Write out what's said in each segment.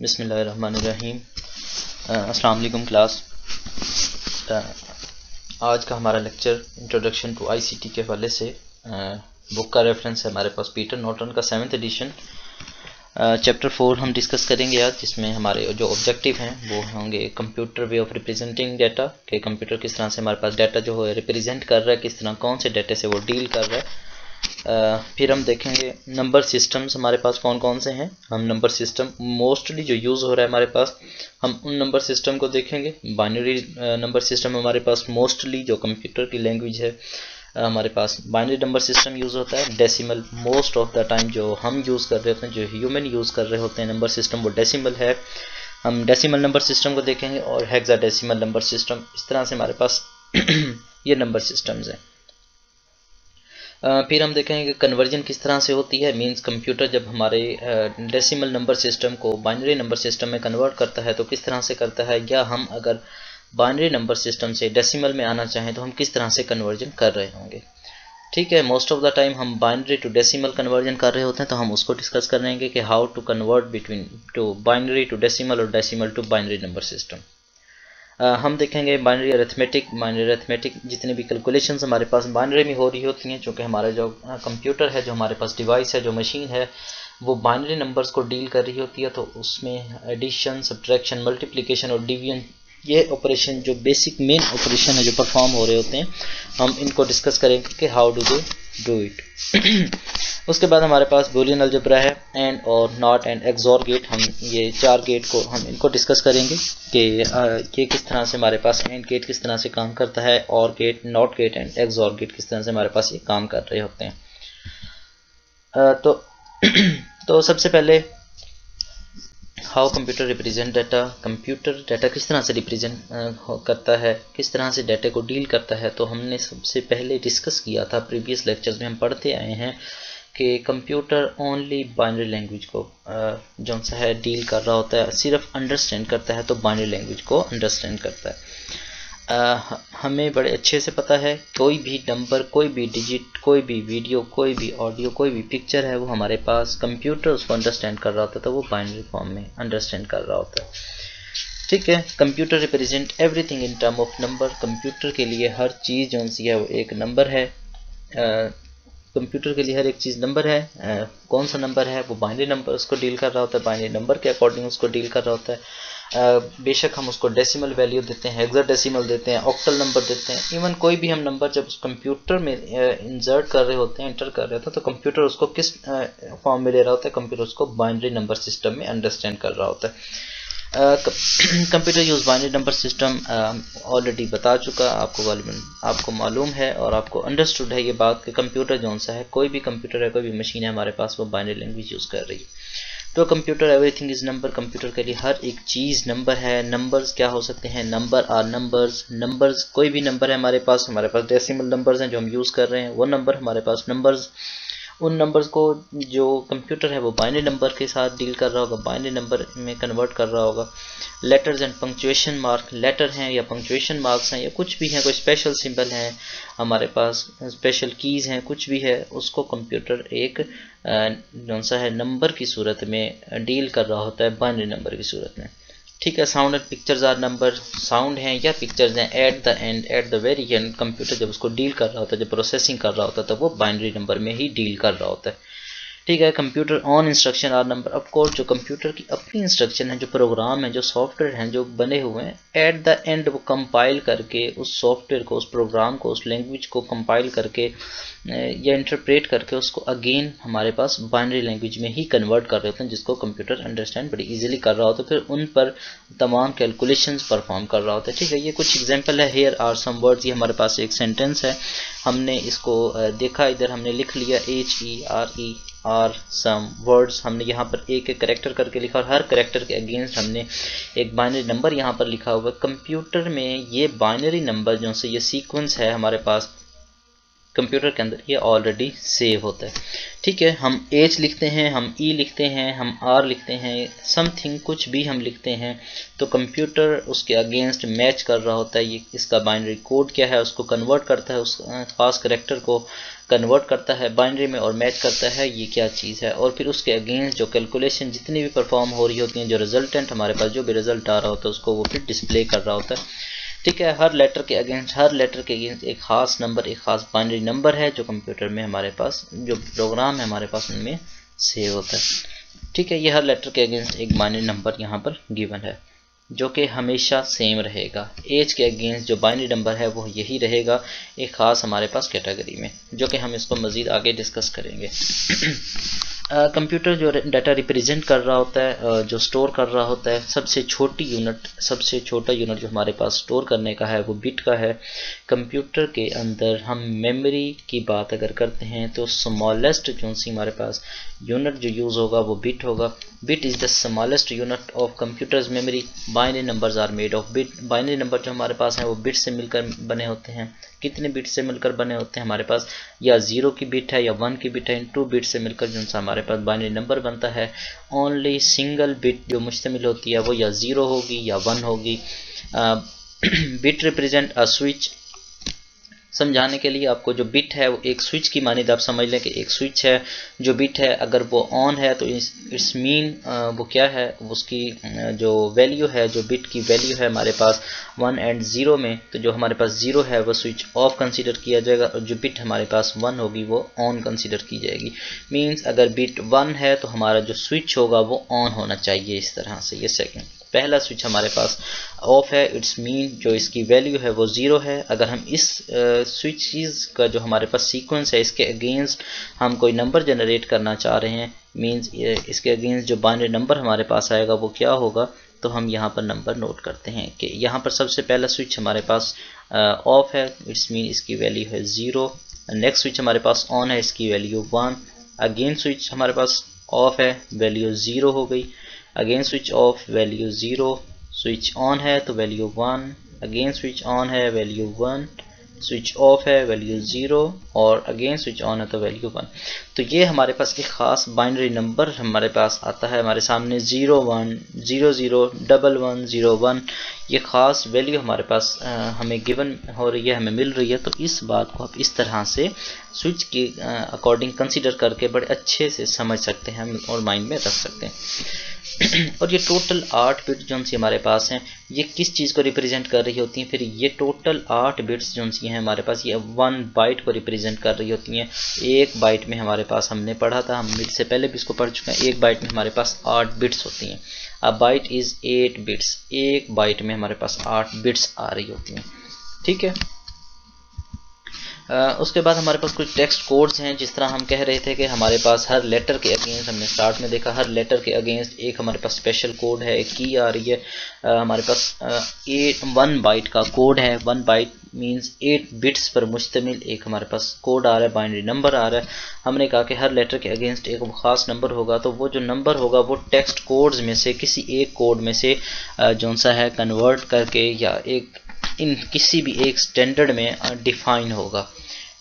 बिस्मिल्लाहिर्रहमानिर्रहीम। अस्सलाम वालेकुम क्लास। आज का हमारा लेक्चर इंट्रोडक्शन टू आईसीटी के हवाले से बुक का रेफरेंस है हमारे पास पीटर नॉर्टन का 7th एडिशन। चैप्टर 4 हम डिस्कस करेंगे आज, जिसमें हमारे जो ऑब्जेक्टिव हैं वो होंगे computer way of representing data, कि कंप्यूटर किस तरह से हमारे पास डाटा जो है रिप्रेजेंट कर रहा है, किस तरह कौन से डाटे से वो डील कर रहा है। फिर हम देखेंगे नंबर सिस्टम्स हमारे पास कौन कौन से हैं। हम नंबर सिस्टम मोस्टली जो यूज़ हो रहा है हमारे पास, हम उन नंबर सिस्टम को देखेंगे। बाइनरी नंबर सिस्टम हमारे पास मोस्टली जो कंप्यूटर की लैंग्वेज है, हमारे पास बाइनरी नंबर सिस्टम यूज़ होता है। Decimal most of the time जो हम यूज़ कर रहे होते हैं, जो ह्यूमन यूज़ कर रहे होते हैं नंबर सिस्टम, वो डेसिमल है। हम डेसिमल नंबर सिस्टम को देखेंगे और हेक्साडेसिमल नंबर सिस्टम। इस तरह से हमारे पास ये नंबर सिस्टम्स हैं। फिर हम देखेंगे कि कन्वर्जन किस तरह से होती है। मींस कंप्यूटर जब हमारे डेसिमल नंबर सिस्टम को बाइनरी नंबर सिस्टम में कन्वर्ट करता है तो किस तरह से करता है, या हम अगर बाइनरी नंबर सिस्टम से डेसिमल में आना चाहें तो हम किस तरह से कन्वर्जन कर रहे होंगे। ठीक है, मोस्ट ऑफ द टाइम हम बाइनरी टू डेसिमल कन्वर्जन कर रहे होते हैं, तो हम उसको डिस्कस करेंगे कि how to convert between two binary to decimal और decimal to binary number system. हम देखेंगे बाइनरी अरिथमेटिक जितनी भी कैलकुलेशंस हमारे पास बाइनरी में हो रही होती हैं, चूँकि हमारा जो कंप्यूटर है, जो हमारे पास डिवाइस है, जो मशीन है, वो बाइनरी नंबर्स को डील कर रही होती है। तो उसमें एडिशन, सब्ट्रैक्शन, मल्टीप्लिकेशन और डिवीजन, ये ऑपरेशन जो बेसिक मेन ऑपरेशन है जो परफॉर्म हो रहे होते हैं, हम इनको डिस्कस करेंगे कि how do they do it. उसके बाद हमारे पास बूलियन अलजेब्रा है, एंड और नॉट एंड एक्सॉर गेट। हम ये 4 गेट को हम इनको डिस्कस करेंगे कि ये किस तरह से हमारे पास एंड गेट किस तरह से काम करता है, or gate, not gate and XOR gate किस तरह से हमारे पास ये काम कर रहे होते हैं। तो सबसे पहले how computer represent data. Computer data किस तरह से रिप्रेजेंट करता है, किस तरह से डाटा को डील करता है, तो हमने सबसे पहले डिस्कस किया था प्रीवियस लेक्चर्स में। हम पढ़ते आए हैं कि कंप्यूटर ओनली बाइनरी लैंग्वेज को जो सा है डील कर रहा होता है, सिर्फ अंडरस्टैंड करता है, तो बाइनरी लैंग्वेज को अंडरस्टैंड करता है। हमें बड़े अच्छे से पता है कोई भी नंबर, कोई भी डिजिट, कोई भी वीडियो, कोई भी ऑडियो, कोई भी पिक्चर है, वो हमारे पास कंप्यूटर उसको अंडरस्टैंड कर रहा होता है, तो वो बाइनरी फॉर्म में अंडरस्टैंड कर रहा होता है। ठीक है, computer represent everything in term of number. Computer के लिए हर चीज़ जो सी है वो एक नंबर है। कंप्यूटर के लिए हर एक चीज़ नंबर है। कौन सा नंबर है, वो बाइनरी नंबर उसको डील कर रहा होता है, बाइनरी नंबर के अकॉर्डिंग उसको डील कर रहा होता है। बेशक हम उसको डेसिमल वैल्यू देते हैं, हेक्साडेसिमल देते हैं, ऑक्टल नंबर देते हैं, इवन कोई भी हम नंबर जब उस कंप्यूटर में इंसर्ट कर रहे होते हैं, एंटर कर रहे होते हैं, तो कंप्यूटर उसको किस फॉर्म में ले रहा होता है, कंप्यूटर उसको बाइनरी नंबर सिस्टम में अंडरस्टैंड कर रहा होता है। Computer use binary number system already बता चुका आपको मालूम है और आपको अंडरस्टूड है ये बात कि कंप्यूटर जो सा है, कोई भी कंप्यूटर है, कोई भी मशीन है हमारे पास, वो बाइनरी लैंग्वेज यूज़ कर रही है। तो computer everything is number. Computer के लिए हर एक चीज़ नंबर है। नंबर्स क्या हो सकते हैं, नंबर आर नंबर्स कोई भी नंबर है हमारे पास डेसिमल नंबर्स हैं जो हम यूज़ कर रहे हैं, वो नंबर हमारे पास नंबर्स। उन नंबर्स को जो कंप्यूटर है वो बाइनरी नंबर के साथ डील कर रहा होगा, बाइनरी नंबर में कन्वर्ट कर रहा होगा। Letters and punctuation mark, letter हैं या पंक्चुएशन मार्क्स हैं या कुछ भी हैं, कोई स्पेशल सिंबल हैं हमारे पास, स्पेशल कीज़ हैं, कुछ भी है, उसको कंप्यूटर एक कौन सा है नंबर की सूरत में डील कर रहा होता है, बाइनरी नंबर की सूरत में। ठीक है, sound and pictures are number. Sound हैं या पिक्चर्स हैं at the end, at the very end, computer जब उसको डील कर रहा होता है, जब प्रोसेसिंग कर रहा होता है, तो वो बाइनरी नंबर में ही डील कर रहा होता है। ठीक है, computer on instruction are number. Of course जो कंप्यूटर की अपनी इंस्ट्रक्शन है, जो प्रोग्राम है, जो सॉफ्टवेयर हैं जो बने हुए हैं, एट द एंड वो कंपाइल करके उस सॉफ्टवेयर को, उस प्रोग्राम को, उस लैंग्वेज को कंपाइल करके या इंटरप्रेट करके उसको अगेन हमारे पास बाइनरी लैंग्वेज में ही कन्वर्ट कर रहे होते हैं, जिसको कंप्यूटर अंडरस्टैंड बड़ी इजीली कर रहा होता है, फिर उन पर तमाम कैलकुलेशंस परफॉर्म कर रहा होता है। ठीक है, ये कुछ एग्जांपल है। हेयर आर सम वर्ड्स, ये हमारे पास एक सेंटेंस है, हमने इसको देखा, इधर हमने लिख लिया HERE आर सम वर्ड्स, हमने यहाँ पर एक एक करेक्टर करके लिखा और हर करेक्टर के अगेंस्ट हमने एक बाइनरी नंबर यहाँ पर लिखा हुआ है। कंप्यूटर में ये बाइनरी नंबर जो से ये सीक्वेंस है हमारे पास, कंप्यूटर के अंदर ये ऑलरेडी सेव होता है। ठीक है, हम एच लिखते हैं, हम ई लिखते हैं, हम आर लिखते हैं, समथिंग कुछ भी हम लिखते हैं तो कंप्यूटर उसके अगेंस्ट मैच कर रहा होता है। ये इसका बाइनरी कोड क्या है उसको कन्वर्ट करता है, उस खास करैक्टर को कन्वर्ट करता है बाइनरी में और मैच करता है ये क्या चीज़ है, और फिर उसके अगेंस्ट जो कैलकुलेशन जितनी भी परफॉर्म हो रही होती हैं, जो रिजल्टेंट हमारे पास जो भी रिजल्ट आ रहा होता है उसको वो फिर डिस्प्ले कर रहा होता है। ठीक है, हर लेटर के अगेंस्ट एक खास नंबर, एक खास बाइनरी नंबर है जो कंप्यूटर में हमारे पास, जो प्रोग्राम है हमारे पास उनमें सेव होता है। ठीक है, ये हर लेटर के अगेंस्ट एक बाइनरी नंबर यहाँ पर गिवन है जो कि हमेशा सेम रहेगा। एज के अगेंस्ट जो बाइनरी नंबर है वो यही रहेगा एक खास हमारे पास कैटेगरी में, जो कि हम इसको मज़ीद आगे डिस्कस करेंगे। कंप्यूटर जो डाटा रिप्रेजेंट कर रहा होता है, जो स्टोर कर रहा होता है, सबसे छोटा यूनिट जो हमारे पास स्टोर करने का है वो बिट का है। कंप्यूटर के अंदर हम मेमोरी की बात अगर करते हैं तो स्मॉलेस्ट जो सी हमारे पास यूनिट जो यूज़ होगा वो बिट होगा। Bit is the smallest unit of computer's memory. Binary numbers are made of bit. Binary number जो हमारे पास हैं वो बिट से मिलकर बने होते हैं। कितने बिट से मिलकर बने होते हैं हमारे पास, या 0 की बिट है या 1 की बिट है, इन 2 बिट से मिलकर जो सा हमारे पास बाइनरी नंबर बनता है। ओनली सिंगल बिट जो मुश्तमिल होती है वो या 0 होगी या 1 होगी। Bit represent a switch. समझाने के लिए आपको जो बिट है वो एक स्विच की मानिद आप समझ लें कि एक स्विच है। जो बिट है अगर वो ऑन है तो इट्स मीन वो क्या है, उसकी जो वैल्यू है, जो बिट की वैल्यू है हमारे पास 1 एंड 0 में, तो जो हमारे पास 0 है वो स्विच ऑफ कंसीडर किया जाएगा और जो बिट हमारे पास 1 होगी वो ऑन कंसीडर की जाएगी। मींस अगर बिट 1 है तो हमारा जो स्विच होगा वो ऑन होना चाहिए। इस तरह से ये सेकंड पहला स्विच हमारे पास ऑफ है, इट्स मीन जो इसकी वैल्यू है वो 0 है। अगर हम इस स्विचेस का जो हमारे पास सीक्वेंस है इसके अगेंस्ट हम कोई नंबर जनरेट करना चाह रहे हैं, मींस इसके अगेंस्ट जो बाइनरी नंबर हमारे पास आएगा वो क्या होगा, तो हम यहाँ पर नंबर नोट करते हैं कि यहाँ पर सबसे पहला स्विच हमारे पास ऑफ है, इट्स मीन इसकी वैल्यू है 0। नेक्स्ट स्विच हमारे पास ऑन है, इसकी वैल्यू 1। अगेन स्विच हमारे पास ऑफ है, वैल्यू 0 हो गई। Again switch off, value 0। Switch on है तो वैल्यू 1। अगेन स्विच ऑन है, वैल्यू 1। स्विच ऑफ है, वैल्यू 0 और अगेन स्विच ऑन है तो वैल्यू 1। तो ये हमारे पास एक ख़ास बाइनरी नंबर हमारे पास आता है हमारे सामने 0 1 0 0 1 1 0 1। ये ख़ास वैल्यू हमारे पास हमें गिवन हो रही है, हमें मिल रही है। तो इस बात को आप इस तरह से स्विच के अकॉर्डिंग कंसीडर करके बड़े अच्छे से समझ सकते हैं और माइंड में रख सकते हैं। और ये टोटल 8 बिट्स जो सी हमारे पास हैं ये किस चीज़ को रिप्रेजेंट कर रही होती हैं, फिर ये टोटल 8 बिट्स जो सी हैं हमारे पास ये 1 बाइट को रिप्रेजेंट कर रही होती हैं। 1 बाइट में हमारे पास हमने पढ़ा था, हम इससे पहले भी इसको पढ़ चुके हैं, 1 बाइट में हमारे पास 8 बिट्स होती हैं। अब बाइट इज़ 8 बिट्स, 1 बाइट में हमारे पास 8 बिट्स आ रही होती हैं। ठीक है, उसके बाद हमारे पास कुछ टेक्स्ट कोड्स हैं। जिस तरह हम कह रहे थे कि हमारे पास हर लेटर के अगेंस्ट, हमने स्टार्ट में देखा, हर लेटर के अगेंस्ट एक हमारे पास स्पेशल कोड है, एक की आ रही है। हमारे पास 1 बाइट का कोड है। 1 बाइट मींस 8 बिट्स पर मुश्तमिल एक हमारे पास कोड आ रहा है, बाइनरी नंबर आ रहा है। हमने कहा कि हर लेटर के अगेंस्ट एक ख़ास नंबर होगा, तो वो जो नंबर होगा वो टेक्स्ट कोड्स में से किसी एक कोड में से जो सा है कन्वर्ट करके या इन किसी भी एक स्टैंडर्ड में डिफाइन होगा।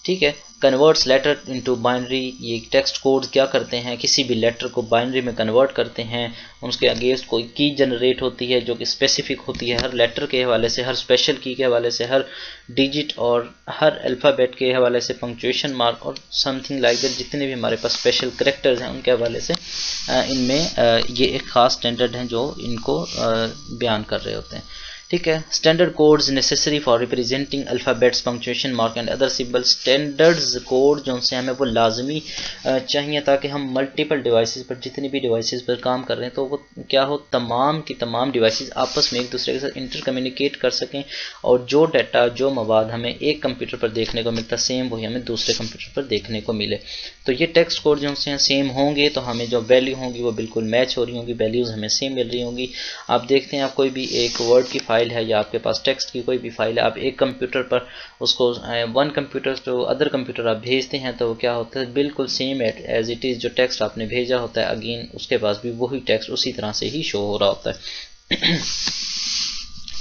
ठीक है, कन्वर्ट्स लेटर इनटू बाइनरी। ये टेक्स्ट कोड क्या करते हैं, किसी भी लेटर को बाइनरी में कन्वर्ट करते हैं। उसके अगेंस्ट कोई की जनरेट होती है जो कि स्पेसिफिक होती है हर लेटर के हवाले से, हर स्पेशल की के हवाले से, हर डिजिट और हर अल्फ़ाबेट के हवाले से, पंक्चुएशन मार्क और समथिंग लाइक दैट, जितने भी हमारे पास स्पेशल करेक्टर्स हैं उनके हवाले से इनमें ये एक ख़ास स्टैंडर्ड हैं जो इनको बयान कर रहे होते हैं। ठीक है, standard codes necessary for representing alphabets, punctuation mark and other symbol. Standards code जो से हमें वो लाजमी चाहिए ताकि हम मल्टीपल डिवाइसेस पर, जितनी भी डिवाइसेस पर काम कर रहे हैं तो वो क्या हो, तमाम की तमाम डिवाइसेस आपस में एक दूसरे के साथ इंटर कम्युनिकेट कर सकें और जो डाटा, जो मवाद हमें एक कंप्यूटर पर देखने को मिलता सेम वही हमें दूसरे कंप्यूटर पर देखने को मिले। तो ये टेक्स्ट कोड जो से सेम होंगे तो हमें जो वैल्यू होंगी वो बिल्कुल मैच हो रही होंगी, वैल्यूज़ हमें सेम मिल रही होंगी। आप देखते हैं, आप कोई भी एक वर्ड की फाइल है या आपके पास टेक्स्ट की कोई भी फाइल है, आप एक कंप्यूटर पर उसको one computer to other computer आप भेजते हैं तो क्या होता है, बिल्कुल सेम एज इट इज़ जो टेक्स्ट आपने भेजा होता है अगेन उसके पास भी वही टेक्स्ट उसी तरह से ही शो हो रहा होता है।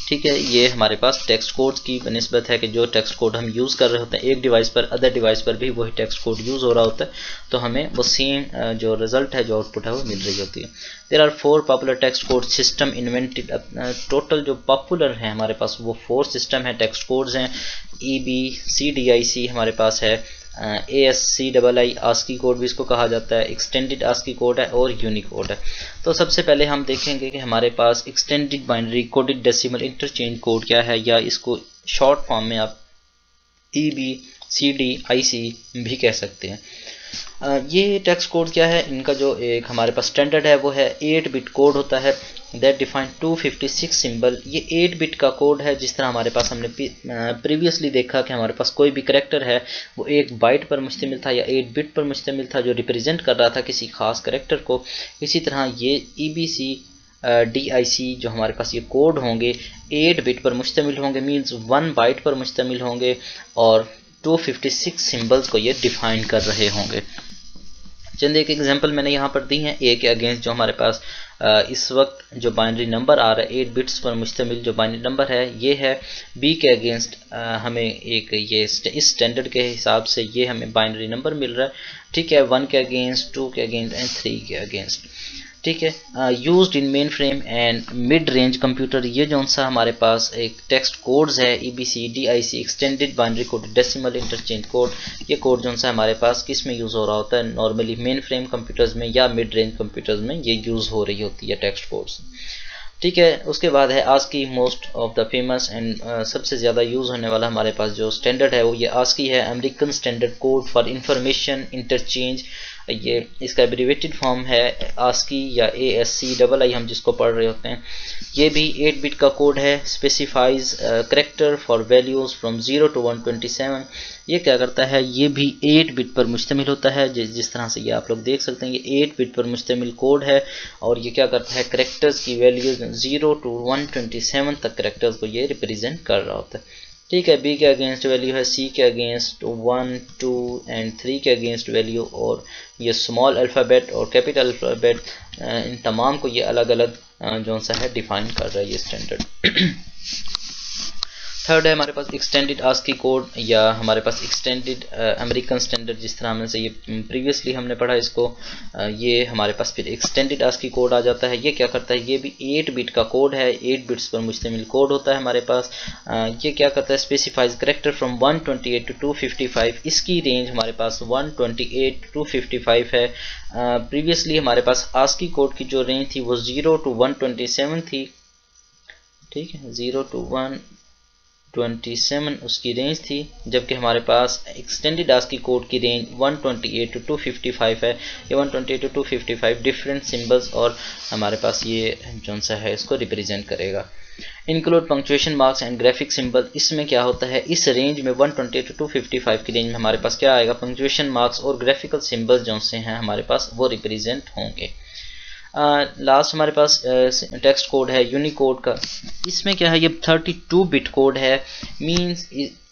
ठीक है, ये हमारे पास टेक्स्ट कोड की निस्बत है कि जो टेक्स्ट कोड हम यूज़ कर रहे होते हैं एक डिवाइस पर, अदर डिवाइस पर भी वही टेक्स्ट कोड यूज़ हो रहा होता है, तो हमें वो सेम जो रिजल्ट है, जो आउटपुट है, वो मिल रही होती है। There are 4 popular text code system invented. Total जो पॉपुलर है हमारे पास वो 4 सिस्टम है, टेक्स्ट कोड्स हैं। EBCDIC हमारे पास है, ASCII आस्की कोड भी इसको कहा जाता है, एक्सटेंडेड आस्की कोड है और यूनिकोड है। तो सबसे पहले हम देखेंगे कि हमारे पास extended binary coded decimal interchange code क्या है, या इसको शॉर्ट फॉर्म में आप EBCDIC भी कह सकते हैं। ये टेक्स्ट कोड क्या है, इनका जो एक हमारे पास स्टैंडर्ड है वो है 8 बिट कोड होता है, दैट डिफाइन 256 सिंबल। ये 8 बिट का कोड है, जिस तरह हमारे पास हमने प्रीवियसली देखा कि हमारे पास कोई भी करैक्टर है वो 1 बाइट पर मुश्तमिल था या 8 बिट पर मुश्तमिल था, जो रिप्रेजेंट कर रहा था किसी खास करैक्टर को। इसी तरह ये EBCDIC जो हमारे पास ये कोड होंगे 8 बिट पर मुश्तमिल होंगे, मीन्स 1 बाइट पर मुश्तमिल होंगे, और 256 सिंबल्स को ये डिफाइन कर रहे होंगे। चंद एक एग्जांपल मैंने यहाँ पर दी हैं। ए के अगेंस्ट जो हमारे पास इस वक्त जो बाइनरी नंबर आ रहा है 8 बिट्स पर मुश्तमिल जो बाइनरी नंबर है ये है। बी के अगेंस्ट हमें एक ये इस स्टैंडर्ड के हिसाब से ये हमें बाइनरी नंबर मिल रहा है, ठीक है, 1 के अगेंस्ट, 2 के अगेंस्ट एंड 3 के अगेंस्ट, ठीक है। Used in main frame and mid range computer, ये जो सा हमारे पास एक टेक्स्ट कोड्स है EBCDIC extended binary code decimal interchange code. ये कोड जो सा हमारे पास किस में यूज़ हो रहा होता है, नॉर्मली मेन फ्रेम कंप्यूटर्स में या मिड रेंज कंप्यूटर्स में ये यूज़ हो रही होती है टेक्स्ट कोड्स, ठीक है। उसके बाद है ASCII, most of the famous and सबसे ज़्यादा यूज़ होने वाला हमारे पास जो स्टैंडर्ड है वो ये आस्की है, American standard code for information interchange. ये इसका एब्रीवेटेड फॉर्म है आस्की या ASCII हम जिसको पढ़ रहे होते हैं। ये भी 8 बिट का कोड है, specifies character for values from 0 to 127। ये क्या करता है, ये भी 8 बिट पर मुश्तमिल होता है, जिस तरह से ये आप लोग देख सकते हैं ये 8 बिट पर मुश्तमिल कोड है, और ये क्या करता है करेक्टर्स की वैल्यूज 0 to 127 तक करेक्टर्स को ये रिप्रेजेंट कर रहा होता है, ठीक है। बी के अगेंस्ट वैल्यू है, सी के अगेंस्ट 1, 2 एंड 3 के अगेंस्ट वैल्यू, और ये स्मॉल अल्फ़ाबेट और कैपिटल अल्फ़ाबेट इन तमाम को ये अलग अलग जो सा है डिफाइन कर रहा है ये स्टैंडर्ड। थर्ड है हमारे पास एक्सटेंडेड आस्की कोड, या हमारे पास एक्सटेंडेड अमेरिकन स्टैंडर्ड, जिस तरह हमने से ये प्रीवियसली हमने पढ़ा इसको, ये हमारे पास फिर एक्सटेंडेड आस्की कोड आ जाता है। ये क्या करता है, ये भी 8 बिट का कोड है, 8 बिट्स पर मुश्तमिल कोड होता है हमारे पास। ये क्या करता है, स्पेसिफाइज करेक्टर फ्रॉम 128 to 255। इसकी रेंज हमारे पास 128 to 255 है। प्रीवियसली हमारे पास आस्की कोड की जो रेंज थी वो 0 to 127 थी, ठीक है, 0 to 127 उसकी रेंज थी, जबकि हमारे पास एक्सटेंडेड आस्की कोड की रेंज 128 to 255 है। ये 128 to 255 डिफरेंट सिंबल्स और हमारे पास ये जो सा है इसको रिप्रेजेंट करेगा। Include punctuation marks and graphic symbol, इसमें क्या होता है, इस रेंज में 128 to 255 की रेंज में हमारे पास क्या आएगा, पंक्चुएशन मार्क्स और ग्राफिकल सिंबल्स जो से हैं हमारे पास वो रिप्रेजेंट होंगे। लास्ट हमारे पास टेक्स्ट कोड है यूनिकोड का। इसमें क्या है, ये 32 बिट कोड है, मींस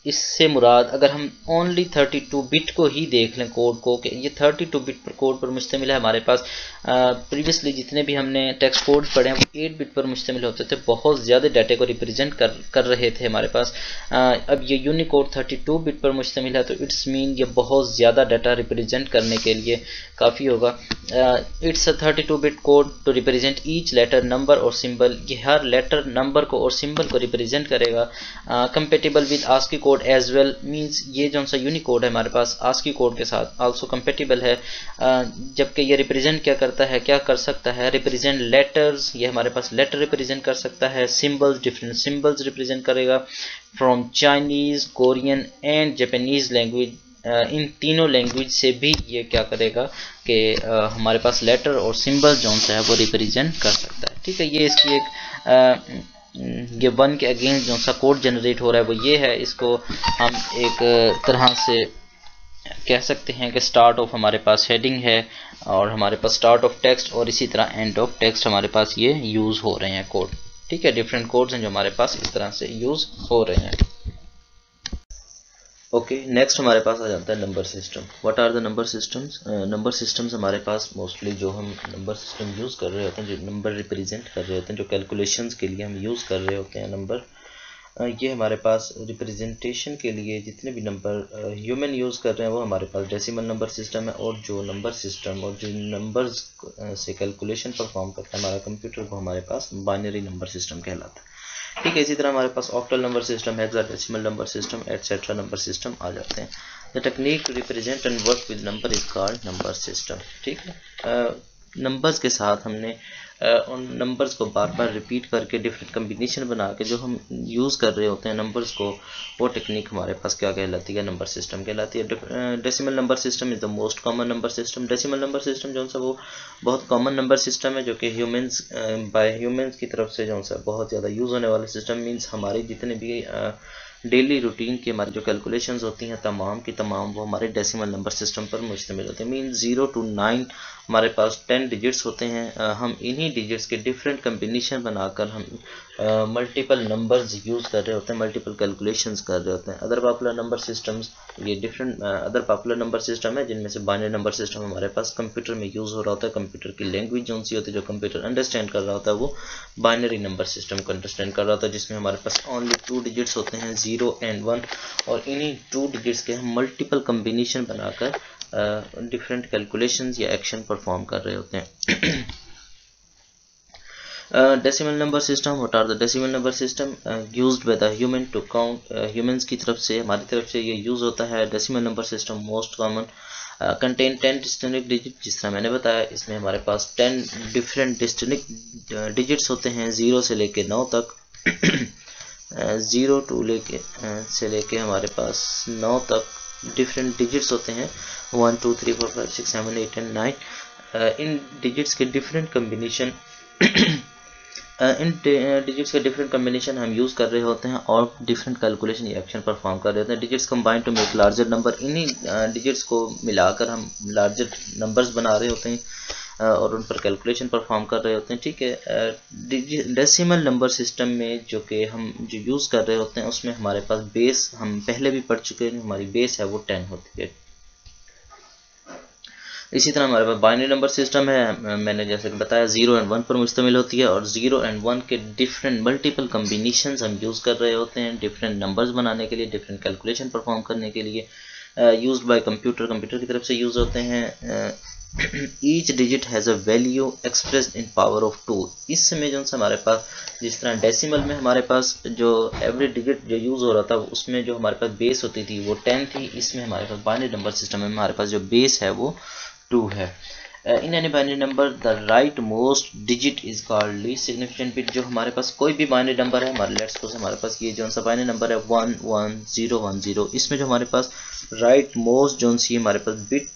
इससे मुराद अगर हम ओनली 32 बिट को ही देख लें कोड को, कि ये 32 बिट पर कोड पर मुश्तमिल है हमारे पास। प्रीवियसली जितने भी हमने टेक्स्ट कोड पढ़े हैं वो 8 बिट पर मुश्तमिल होते थे, बहुत ज़्यादा डाटे को रिप्रेजेंट कर रहे थे हमारे पास। अब ये यूनिकोड 32 बिट पर मुश्तमिल है, तो इट्स मीन ये बहुत ज़्यादा डाटा रिप्रेजेंट करने के लिए काफ़ी होगा। It's a 32 bit code to represent each letter, number और सिंबल। ये हर लेटर, नंबर को और सिंबल को रिप्रेजेंट करेगा। Compatible with ASCII code as well, means ये जो सा यूनिकोड है हमारे पास आस्की कोड के साथ आल्सो कंपेटिबल है। जबकि ये रिप्रेजेंट क्या करता है, क्या कर सकता है, रिप्रेजेंट लेटर्स, ये हमारे पास लेटर रिप्रेजेंट कर सकता है। सिंबल्स, डिफरेंट सिंबल्स रिप्रेजेंट करेगा from Chinese, Korean and Japanese language. इन तीनों लैंग्वेज से भी ये क्या करेगा कि हमारे पास लेटर और सिंबल जो है वो रिप्रेजेंट कर सकता है, ठीक है। ये इसकी एक ये 1 के अगेंस्ट जो सा कोड जनरेट हो रहा है वो ये है। इसको हम एक तरह से कह सकते हैं कि स्टार्ट ऑफ हमारे पास हेडिंग है, और हमारे पास स्टार्ट ऑफ टेक्स्ट और इसी तरह एंड ऑफ टेक्स्ट हमारे पास ये यूज़ हो रहे हैं कोड, ठीक है। डिफरेंट कोड्स हैं जो हमारे पास इस तरह से यूज़ हो रहे हैं। ओके, नेक्स्ट हमारे पास आ जाता है number system. What are the number systems? Number systems हमारे पास मोस्टली जो हम नंबर सिस्टम यूज़ कर रहे होते हैं, जो नंबर रिप्रेजेंट कर रहे होते हैं, जो कैलकुलेशंस के लिए हम यूज़ कर रहे होते हैं नंबर, ये हमारे पास रिप्रेजेंटेशन के लिए जितने भी नंबर ह्यूमन यूज़ कर रहे हैं वो हमारे पास डेसिमल नंबर सिस्टम है, और जो नंबर सिस्टम और जो नंबर्स से कैलकुलेशन परफॉर्म करता है हमारा कंप्यूटर, वो हमारे पास बाइनरी नंबर सिस्टम कहलाता है। ठीक है, इसी तरह हमारे पास octal number system, hexadecimal number system etcetera number system आ जाते हैं। The technique to represent and work with number is called number system. ठीक है, नंबर्स के साथ हमने उन नंबर्स को बार बार रिपीट करके डिफरेंट कम्बिनेशन बना के जो हम यूज़ कर रहे होते हैं नंबर्स को, वो टेक्निक हमारे पास क्या कहलाती है? नंबर सिस्टम कहलाती है। Decimal number system is the most common number system. Decimal number system जो सा वो बहुत कॉमन नंबर सिस्टम है, जो कि ह्यूमंस बाय ह्यूमंस की तरफ से जो सा बहुत ज़्यादा यूज़ होने वाला सिस्टम। मीन्स हमारे जितने भी डेली रूटीन की हमारी जो कैलकुलेशंस होती हैं तमाम की तमाम वो हमारे डेसिमल नंबर सिस्टम पर मुश्तमिल होते हैं। मीन 0 to 9 हमारे पास 10 डिजिट्स होते हैं। हम इन्हीं डिजिट्स के डिफरेंट कम्बिनेशन बनाकर हम मल्टीपल नंबर्स यूज़ कर रहे होते हैं, मल्टीपल कैलकुलेशंस कर रहे होते हैं। अदर पॉपुलर नंबर सिस्टम्स, ये different other popular number system है, जिनमें से बाइनरी नंबर सिस्टम हमारे पास कंप्यूटर में यूज़ हो रहा होता है। कंप्यूटर की लैंग्वेज जो सी होती है, जो कंप्यूटर अंडरस्टैंड कर रहा होता है, वो बाइनरी नंबर सिस्टम को अंडरस्टैंड कर रहा होता है, जिसमें हमारे पास ओनली 2 डिजिट्स होते हैं, 0 and 1, और इन्हीं 2 डिजिट्स के हम मल्टीपल कम्बिनेशन बनाकर डिफरेंट कैलकुलेशंस या एक्शन परफॉर्म कर रहे होते हैं। Decimal number system, what are the decimal number system? Used by the human to count. Humans की तरफ से, हमारी तरफ से ये यूज़ होता है। Decimal number system most common, contain 10 distinct digit. जिस तरह मैंने बताया, इसमें हमारे पास 10 डिफरेंट डिस्टिंक्ट डिजिट्स होते हैं, 0 से लेके 9 तक। 0 से लेके हमारे पास 9 तक डिफरेंट डिजिट्स होते हैं, 1 2 3 4 5 6 7 8 and 9। इन डिजिट्स के डिफरेंट कम्बिनेशन इन डिजिट्स के डिफरेंट कम्बिनेशन हम यूज़ कर रहे होते हैं और डिफरेंट कैलकुलेशन या एक्शन परफॉर्म कर रहे होते हैं। Digits combine to make larger number. इन्हीं डिजिट्स को मिलाकर हम लार्जर नंबर्स बना रहे होते हैं और उन पर कैलकुलेशन परफॉर्म कर रहे होते हैं। ठीक है, डेसिमल नंबर सिस्टम में जो कि हम जो यूज़ कर रहे होते हैं, उसमें हमारे पास बेस, हम पहले भी पढ़ चुके हैं, हमारी बेस है वो 10 होती है। इसी तरह हमारे पास बाइनरी नंबर सिस्टम है, मैंने जैसे कि बताया 0 and 1 पर मुश्तमिल होती है, और 0 and 1 के डिफरेंट मल्टीपल कम्बिनेशंस हम यूज़ कर रहे होते हैं डिफरेंट नंबर्स बनाने के लिए, डिफरेंट कैलकुलेशन परफॉर्म करने के लिए। यूज्ड बाय कंप्यूटर, कंप्यूटर की तरफ से यूज़ होते हैं। Each digit has a value expressed in power of 2। इसमें जो हमारे पास, जिस तरह डेसिमल में हमारे पास जो एवरी डिजिट जो यूज़ हो रहा था, उसमें जो हमारे पास बेस होती थी वो 10 थी। इसमें हमारे पास बाइनरी नंबर सिस्टम में हमारे पास जो बेस है वो 2 है। In any binary number the right most digit is called least significant bit. जो हमारे पास कोई भी बाइनरी नंबर है, हमारे लेट्स सपोज हमारे पास ये जो सा बाइनरी नंबर है 1 1 0 1 0, इसमें जो हमारे पास राइट मोस्ट जो सी हमारे पास बिट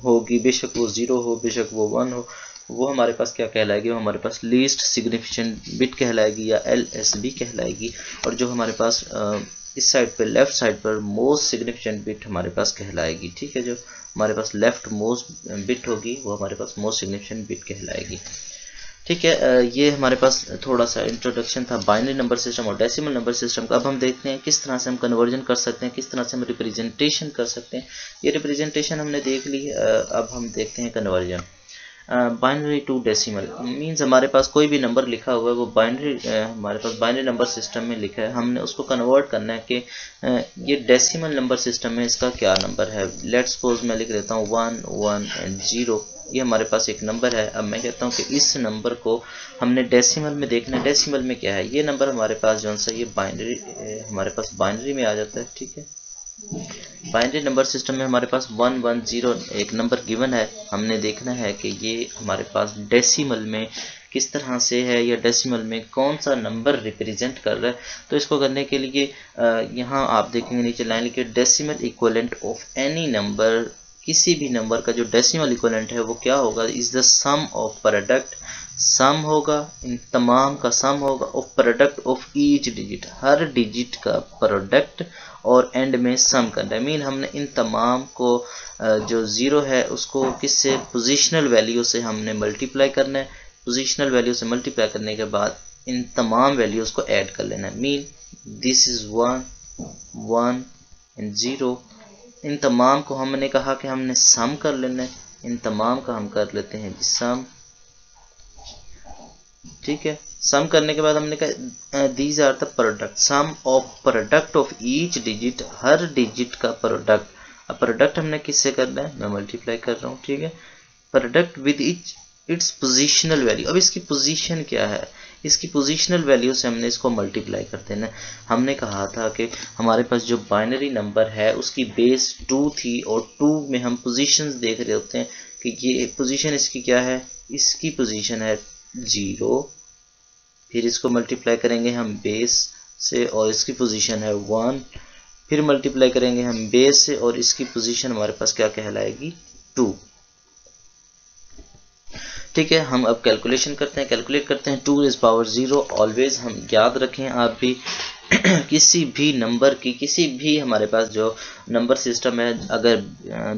होगी, बेशक वो 0 हो बेशक वो 1 हो, वो हमारे पास क्या कहलाएगी? वो हमारे पास लीस्ट सिग्निफिकेंट बिट कहलाएगी या LSB कहलाएगी। और जो हमारे पास इस साइड पे लेफ्ट साइड पर मोस्ट सिग्निफिकेंट बिट हमारे पास कहलाएगी। ठीक है, जो हमारे पास लेफ्ट मोस्ट बिट होगी वो हमारे पास मोस्ट सिग्निफिकेंट बिट कहलाएगी। ठीक है, ये हमारे पास थोड़ा सा इंट्रोडक्शन था बाइनरी नंबर सिस्टम और डेसिमल नंबर सिस्टम का। अब हम देखते हैं किस तरह से हम कन्वर्जन कर सकते हैं, किस तरह से हम रिप्रेजेंटेशन कर सकते हैं। ये रिप्रेजेंटेशन हमने देख ली, अब हम देखते हैं conversion. Binary to decimal means हमारे पास कोई भी नंबर लिखा हुआ है वो बाइनरी, हमारे पास बाइनरी नंबर सिस्टम में लिखा है, हमने उसको कन्वर्ट करना है कि ये डेसिमल नंबर सिस्टम में इसका क्या नंबर है। लेट्स सपोज मैं लिख देता हूँ 1 1 and 0, ये हमारे पास एक नंबर है। अब मैं कहता हूँ कि इस नंबर को हमने डेसिमल में देखना है। डेसिमल में क्या है? ये नंबर हमारे पास जो सा ये बाइनरी, हमारे पास बाइनरी में आ जाता है। ठीक है, बाइनरी नंबर सिस्टम में हमारे पास 1 1 0 एक नंबर गिवन है, हमने देखना है कि ये हमारे पास डेसिमल में किस तरह से है या डेसिमल में कौन सा नंबर रिप्रेजेंट कर रहा है। तो इसको करने के लिए यहाँ आप देखेंगे नीचे लाइन लिखी, decimal equivalent of any number. किसी भी नंबर का जो डेसिमल इक्विवेलेंट है वो क्या होगा? Is the sum of product, sum होगा, इन तमाम का सम होगा, of product of each digit, हर डिजिट का प्रोडक्ट, और एंड में सम करना है। मीन हमने इन तमाम को जो 0 है उसको किससे? पोजिशनल वैल्यू से हमने मल्टीप्लाई करना है। पोजिशनल वैल्यू से मल्टीप्लाई करने के बाद इन तमाम वैल्यूज़ को ऐड कर लेना है। Mean this is 1 1 and 0। इन तमाम को हमने कहा कि हमने सम कर लेना है, इन तमाम का हम कर लेते हैं सम। ठीक है, सम करने के बाद हमने कहा these are the product, sum of product of each digit, हर डिजिट का प्रोडक्ट। अब प्रोडक्ट हमने किससे करना है, मैं मल्टीप्लाई कर रहा हूँ। ठीक है, product with its positional value. अब इसकी पोजीशन क्या है, इसकी पोजीशनल वैल्यू से हमने इसको मल्टीप्लाई कर देना। हमने कहा था कि हमारे पास जो बाइनरी नंबर है उसकी बेस 2 थी और 2 में हम पोजीशंस देख रहे होते हैं कि ये पोजीशन इसकी क्या है, इसकी पोजीशन है 0। फिर इसको मल्टीप्लाई करेंगे हम बेस से और इसकी पोजीशन है 1। फिर मल्टीप्लाई करेंगे हम बेस से और इसकी पोजीशन हमारे पास क्या कहलाएगी, 2। ठीक है, हम अब कैलकुलेशन करते हैं, कैलकुलेट करते हैं 2 रेज़ पावर 0। ऑलवेज हम याद रखें आप भी किसी भी नंबर की, किसी भी हमारे पास जो नंबर सिस्टम है, अगर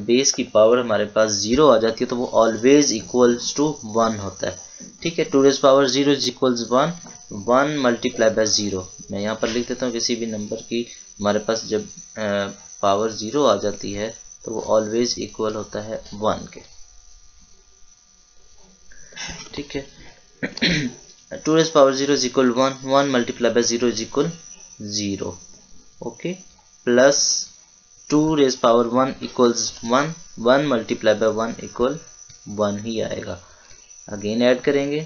बेस की पावर हमारे पास 0 आ जाती है तो वो ऑलवेज इक्वल्स टू 1 होता है। ठीक है, 2 raise power 0 is equals 1, 1 multiply by 0। मैं यहाँ पर लिख देता हूँ, किसी भी नंबर की हमारे पास जब पावर 0 आ जाती है तो वो ऑलवेज इक्वल होता है 1 के। ठीक है, 2 raise power 0 is equal 1, 1 multiply by 0 is equal 0। Okay, plus 2 raise power 1 equals 1, 1 multiply by 1 equal 1 ही आएगा। अगेन ऐड करेंगे,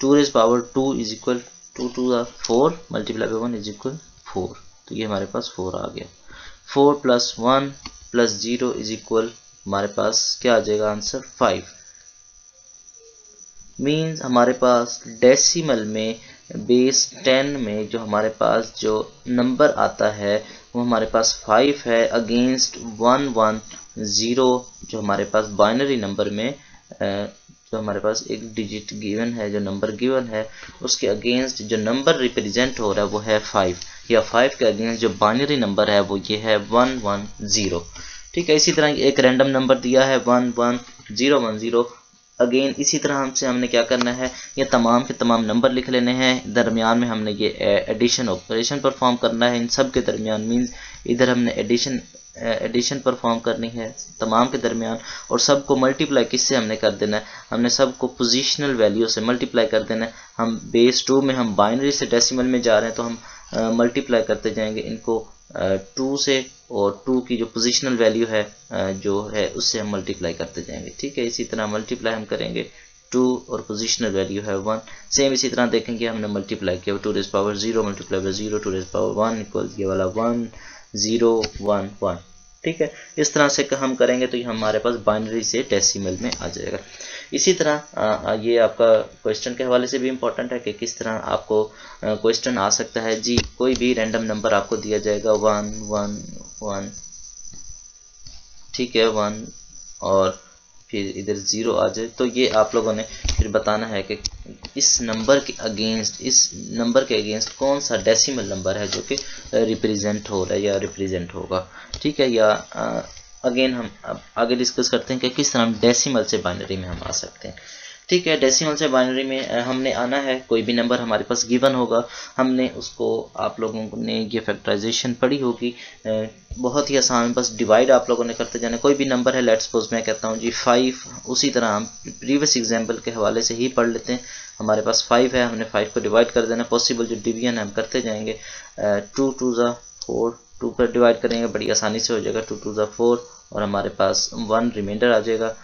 2 raise power 2 is equal 2 to the 4 multiply by 1 is equal 4। तो ये हमारे पास 4 आ गया। 4 प्लस 1 प्लस 0 इज इक्वल हमारे पास क्या आ जाएगा आंसर, 5। मीन्स हमारे पास डेसिमल में बेस 10 में जो हमारे पास जो नंबर आता है वो हमारे पास 5 है, अगेंस्ट 110 जो हमारे पास बाइनरी नंबर में जो हमारे पास एक डिजिट गिवन है, जो नंबर गिवन है उसके अगेंस्ट जो नंबर रिप्रेजेंट हो रहा है वो है 5, या 5 के अगेंस्ट जो बाइनरी नंबर है वो ये है 110। ठीक है, इसी तरह एक रैंडम नंबर दिया है 11010। अगेन इसी तरह हमने क्या करना है, ये तमाम के तमाम नंबर लिख लेने हैं, दरमियान में हमने ये एडिशन ऑपरेशन परफॉर्म करना है इन सब के दरमियान। मीन्स इधर हमने एडिशन परफॉर्म करनी है तमाम के दरमियान, और सबको मल्टीप्लाई किससे हमने कर देना है, हमने सबको पोजीशनल वैल्यू से मल्टीप्लाई कर देना है। हम बेस 2 में हम बाइनरी से डेसिमल में जा रहे हैं तो हम मल्टीप्लाई करते जाएंगे इनको 2 से, और 2 की जो पोजीशनल वैल्यू है जो है उससे हम मल्टीप्लाई करते जाएंगे। ठीक है, इसी तरह मल्टीप्लाई हम करेंगे 2 और पोजीशनल वैल्यू है 1। सेम इसी तरह देखेंगे हमने मल्टीप्लाई किया 2 raise power 0 multiply by 0, 2 raise power 1 equal ये वाला 1 0 1 1। ठीक है, इस तरह से हम करेंगे तो ये हमारे पास बाइनरी से डेसिमल में आ जाएगा। इसी तरह ये आपका क्वेश्चन के हवाले से भी इम्पोर्टेंट है कि किस तरह आपको क्वेश्चन आ सकता है। जी, कोई भी रैंडम नंबर आपको दिया जाएगा 1 1 1, ठीक है 1, और फिर इधर 0 आ जाए तो ये आप लोगों ने फिर बताना है कि इस नंबर के अगेंस्ट कौन सा डेसिमल नंबर है जो कि रिप्रेजेंट हो रहा है या रिप्रेजेंट होगा। ठीक है, या अगेन हम अब आगे डिस्कस करते हैं कि किस तरह हम डेसिमल से बाइनरी में हम आ सकते हैं। ठीक है, डेसिमल से बाइनरी में हमने आना है, कोई भी नंबर हमारे पास गिवन होगा, हमने उसको, आप लोगों ने ये फैक्टराइजेशन पढ़ी होगी, बहुत ही आसान, बस डिवाइड आप लोगों ने करते जाना। कोई भी नंबर है, लेट्स सपोज मैं कहता हूँ जी 5, उसी तरह हम प्रीवियस एग्जाम्पल के हवाले से ही पढ़ लेते हैं। हमारे पास 5 है, हमने 5 को डिवाइड कर देना, पॉसिबल जो डिवीजन है हम करते जाएंगे। 2 टू ज़ा 4, 2 पर डिवाइड करेंगे, बड़ी आसानी से हो जाएगा 2 टू ज़ा 4, और हमारे पास 1 रिमाइंडर आ जाएगा।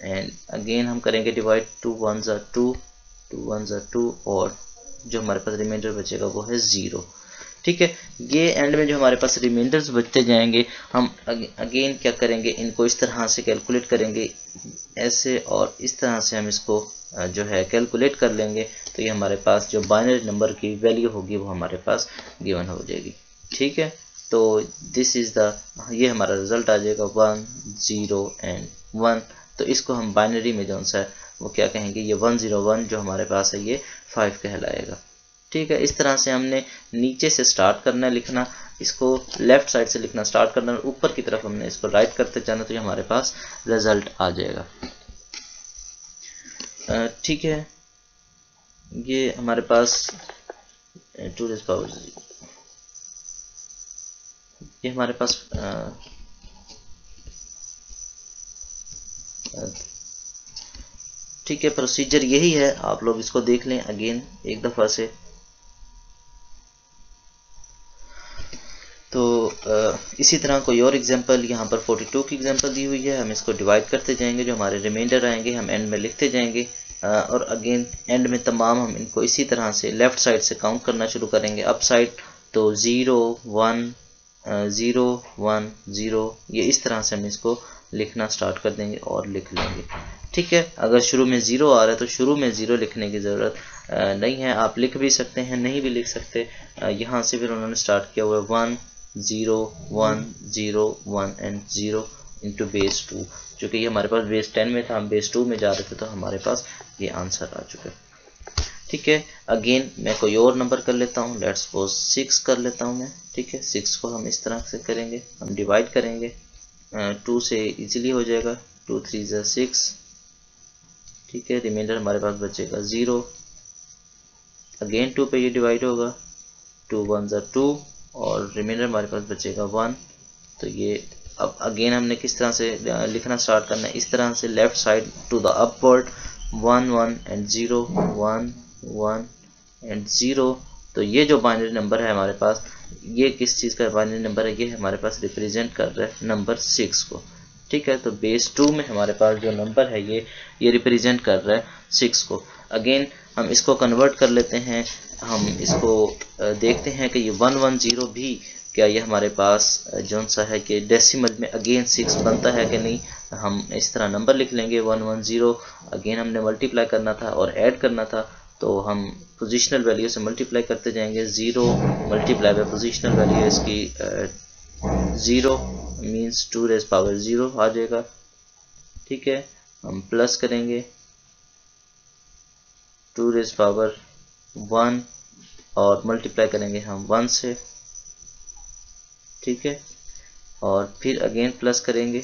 एंड अगेन हम करेंगे डिवाइड, 2 1 ज़ा 2, 2 1 ज़ा 2, और जो हमारे पास रिमाइंडर बचेगा वो है 0। ठीक है, ये एंड में जो हमारे पास रिमाइंडर्स बचते जाएंगे, हम अगेन क्या करेंगे, इनको इस तरह से कैलकुलेट करेंगे ऐसे, और इस तरह से हम इसको जो है कैलकुलेट कर लेंगे तो ये हमारे पास जो बाइनरी नंबर की वैल्यू होगी वो हमारे पास गिवन हो जाएगी। ठीक है, तो दिस इज़ द, ये हमारा रिजल्ट आ जाएगा 1 0 एंड 1। तो इसको हम बाइनरी में जो सा है वो क्या कहेंगे, ये 101 जो हमारे पास है ये 5 कहलाएगा। ठीक है, इस तरह से हमने नीचे से स्टार्ट करना है लिखना, इसको लेफ्ट साइड से लिखना स्टार्ट करना, और ऊपर की तरफ हमने इसको राइट करते जाना, तो ये हमारे पास रिजल्ट आ जाएगा। ठीक है, ये हमारे पास 2 रेज़ पावर ये हमारे पास ठीक है, प्रोसीजर यही है, आप लोग इसको देख लें अगेन एक दफ़ा से। तो इसी तरह कोई और एग्जांपल, यहाँ पर 42 की एग्जांपल दी हुई है, हम इसको डिवाइड करते जाएंगे, जो हमारे रिमाइंडर आएंगे हम एंड में लिखते जाएंगे, और अगेन एंड में तमाम हम इनको इसी तरह से लेफ़्ट साइड से काउंट करना शुरू करेंगे, अप साइड तो 0 1 0 1 0, ये इस तरह से हम इसको लिखना स्टार्ट कर देंगे और लिख लेंगे। ठीक है, अगर शुरू में 0 आ रहा है तो शुरू में 0 लिखने की ज़रूरत नहीं है, आप लिख भी सकते हैं, नहीं भी लिख सकते। यहाँ से फिर उन्होंने स्टार्ट किया हुआ है 1 0 1 0 1 एंड 0 इंटू बेस 2, चूँकि ये हमारे पास बेस 10 में था, हम बेस 2 में जा रहे थे, तो हमारे पास ये आंसर आ चुका है। ठीक है, अगेन मैं कोई और नंबर कर लेता हूँ, लेट्स सपोज 6 कर लेता हूँ मैं। ठीक है, 6 को हम इस तरह से करेंगे, हम डिवाइड करेंगे, 2 से इजीली हो जाएगा, 2 3 ज़ा 6। ठीक है, रिमाइंडर हमारे पास बचेगा 0, अगेन 2 पे ये डिवाइड होगा, 2 1 ज़ा 2, और रिमाइंडर हमारे पास बचेगा 1। तो ये अब अगेन हमने किस तरह से लिखना स्टार्ट करना है, इस तरह से left side to the upward, 1 1 and 0 1 1 and 0। तो ये जो बाइनरी नंबर है हमारे पास, ये किस चीज़ का बाइनरी नंबर है, ये हमारे पास रिप्रेजेंट कर रहा है नंबर 6 को। ठीक है, तो बेस 2 में हमारे पास जो नंबर है ये रिप्रेजेंट कर रहा है 6 को। अगेन हम इसको कन्वर्ट कर लेते हैं, हम इसको देखते हैं कि ये 110 भी क्या ये हमारे पास जौन सा है कि डेसिमल में अगेन 6 बनता है कि नहीं। हम इस तरह नंबर लिख लेंगे 110, अगेन हमने मल्टीप्लाई करना था और ऐड करना था, तो हम पोजिशनल वैल्यू से मल्टीप्लाई करते जाएंगे, 0 मल्टीप्लाई बाय पोजिशनल वैल्यू इसकी 0 मीन्स 2 रेज़ पावर 0 आ जाएगा। ठीक है, हम प्लस करेंगे 2 रेज़ पावर 1 और मल्टीप्लाई करेंगे हम 1 से। ठीक है, और फिर अगेन प्लस करेंगे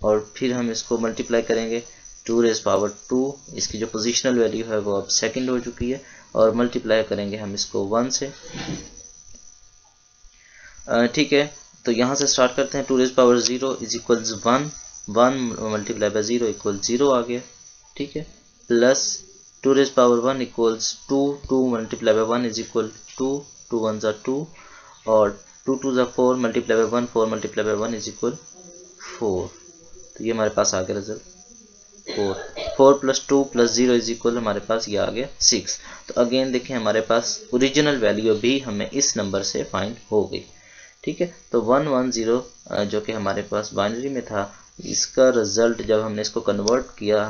और फिर हम इसको मल्टीप्लाई करेंगे 2 रेज़ पावर 2, इसकी जो पोजीशनल वैल्यू है वो अब सेकंड हो चुकी है, और मल्टीप्लाई करेंगे हम इसको 1 से। ठीक है, तो यहाँ से स्टार्ट करते हैं, 2 raise power 0 is equals 1, 1 multiply by 0 equal 0 आ गया। ठीक है, plus 2 raise power 1 equals 2, 2 multiply by 1 is equal 2, 2 1 ज़ा 2, और 2 2 ज़ा 4 multiply by 1, 4 multiply by 1 is equal 4। तो ये हमारे पास आ गया result 4, 4 plus 2 plus 0 is equal हमारे पास ये आ गया 6। तो अगेन देखें हमारे पास ओरिजिनल वैल्यू भी हमें इस नंबर से फाइंड हो गई। ठीक है, तो 110 जो कि हमारे पास बाइनरी में था, इसका रिजल्ट जब हमने इसको कन्वर्ट किया,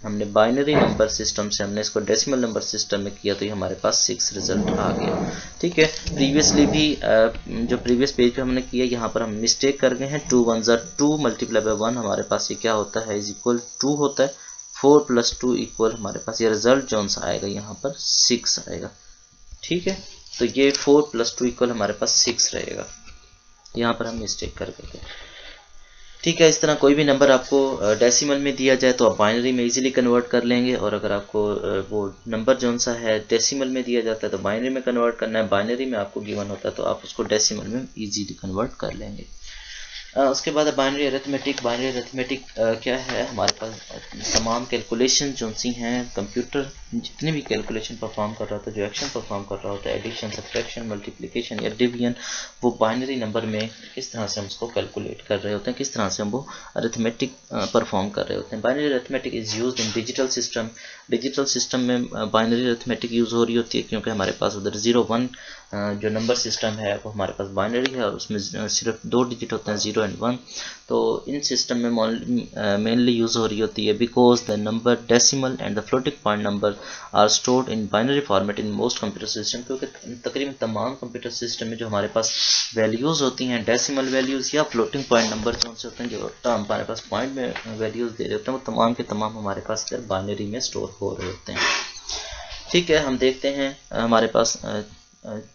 हमने बाइनरी नंबर सिस्टम से हमने इसको डेसिमल नंबर सिस्टम में किया, तो ये हमारे पास 6 रिजल्ट आ गया। ठीक है, प्रीवियसली भी जो प्रीवियस पेज पे हमने किया, यहाँ पर हम मिस्टेक कर गए हैं, 2 1 ज़ा 2 मल्टीप्लाई बाय 1 हमारे पास ये क्या होता है, इज इक्वल 2 होता है, 4 प्लस 2 इक्वल हमारे पास ये रिजल्ट जौन सा आएगा यहाँ पर 6 आएगा। ठीक है, तो ये 4 प्लस 2 इक्वल हमारे पास 6 रहेगा, यहाँ पर हम मिस्टेक कर गए थे। ठीक है, इस तरह कोई भी नंबर आपको डेसिमल में दिया जाए तो आप बाइनरी में इजीली कन्वर्ट कर लेंगे, और अगर आपको वो नंबर जौन सा है डेसिमल में दिया जाता है तो बाइनरी में कन्वर्ट करना है, बाइनरी में आपको गिवन होता है तो आप उसको डेसिमल में इजीली कन्वर्ट कर लेंगे। उसके बाद बाइनरी अरिथमेटिक। बाइनरी अरिथमेटिक क्या है, हमारे पास तमाम कैलकुलेशन जो सी हैं, कंप्यूटर जितने भी कैलकुलेशन परफॉर्म कर रहा होता है, जो एक्शन परफॉर्म कर रहा होता है, एडिशन सब्ट्रैक्शन मल्टीप्लिकेशन या डिवीजन, वो बाइनरी नंबर में किस तरह से हम उसको कैलकुलेट कर रहे होते हैं, किस तरह से हम वो अरिथमेटिक परफॉर्म कर रहे होते हैं। Binary arithmetic is used in digital system. Digital system में बाइनरी अरिथमेटिक यूज़ हो रही होती है, क्योंकि हमारे पास उधर 0 1 जो नंबर सिस्टम है वो हमारे पास बाइनरी है, और उसमें सिर्फ 2 डिजिट होते हैं, 0 एंड 1। तो इन सिस्टम में मेनली यूज़ हो रही होती है, because the number decimal and the floating point number are stored in binary format in most computer system. क्योंकि तकरीबन तमाम कंप्यूटर सिस्टम में जो हमारे पास वैल्यूज़ होती हैं, डेसिमल वैल्यूज़ या फ्लोटिंग पॉइंट नंबर जो से होते हैं, जो हमारे पास पॉइंट में वैल्यूज़ दे रहे होते हैं, वो तमाम के तमाम हमारे पास इधर बाइनरी में स्टोर हो रहे होते हैं। ठीक है, हम देखते हैं हमारे पास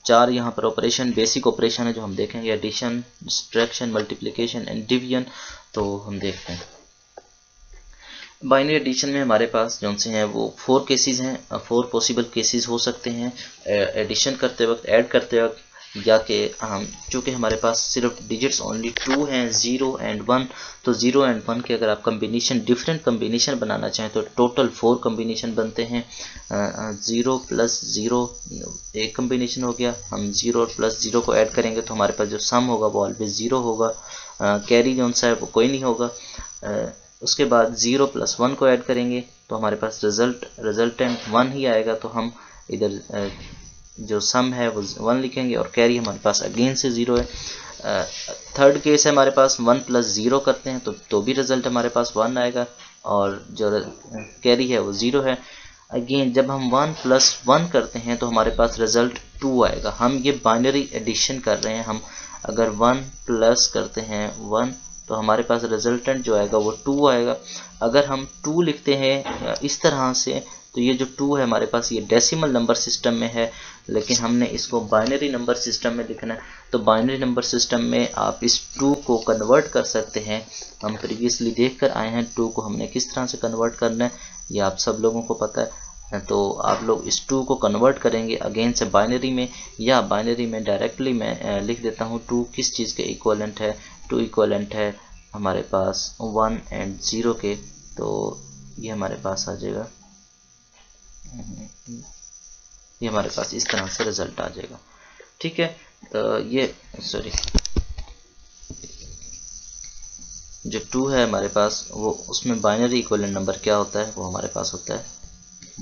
4 यहाँ पर ऑपरेशन, बेसिक ऑपरेशन है जो हम देखेंगे, addition, subtraction, multiplication and division. तो हम देखते हैं बाइनरी एडिशन में हमारे पास जो से हैं वो 4 केसेस हैं, 4 पॉसिबल केसेस हो सकते हैं एडिशन करते वक्त, ऐड करते वक्त, या कि हम चूँकि हमारे पास सिर्फ डिजिट्स ओनली 2 हैं 0 एंड 1, तो 0 एंड 1 के अगर आप कम्बिनेशन डिफरेंट कम्बिनेशन बनाना चाहें तो टोटल 4 कम्बिनेशन बनते हैं। 0 प्लस 0 एक कम्बिनेशन हो गया, हम 0 प्लस 0 को ऐड करेंगे तो हमारे पास जो सम होगा वो ऑलवेज 0 होगा, कैरी जो सा है वो कोई नहीं होगा। उसके बाद 0 प्लस 1 को ऐड करेंगे तो हमारे पास रिजल्टेंट 1 ही आएगा, तो हम इधर जो सम है वो 1 लिखेंगे और कैरी हमारे पास अगेन से 0 है। थर्ड केस है हमारे पास 1 प्लस 0 करते हैं तो भी रिजल्ट हमारे पास 1 आएगा और जो कैरी है वो 0 है। अगेन जब हम 1 प्लस 1 करते हैं तो हमारे पास रिजल्ट 2 आएगा। हम ये बाइनरी एडिशन कर रहे हैं, हम अगर 1 प्लस करते हैं 1 तो हमारे पास रिजल्टेंट जो आएगा वो 2 आएगा। अगर हम 2 लिखते हैं इस तरह से तो ये जो 2 है हमारे पास ये डेसिमल नंबर सिस्टम में है, लेकिन हमने इसको बाइनरी नंबर सिस्टम में लिखना है। तो बाइनरी नंबर सिस्टम में आप इस 2 को कन्वर्ट कर सकते हैं। हम प्रीवियसली देख कर आए हैं 2 को हमने किस तरह से कन्वर्ट करना है, ये आप सब लोगों को पता है। तो आप लोग इस 2 को कन्वर्ट करेंगे अगेन से बाइनरी में, या बाइनरी में डायरेक्टली मैं लिख देता हूँ 2 किस चीज़ के इक्वलेंट है। 2 इक्वलेंट है हमारे पास 1 एंड 0 के, तो ये हमारे पास आ जाएगा, ये हमारे पास इस तरह से रिजल्ट आ जाएगा। ठीक है, तो ये सॉरी जो 2 है हमारे पास वो उसमें बाइनरी इक्विवेलेंट नंबर क्या होता है, वो हमारे पास होता है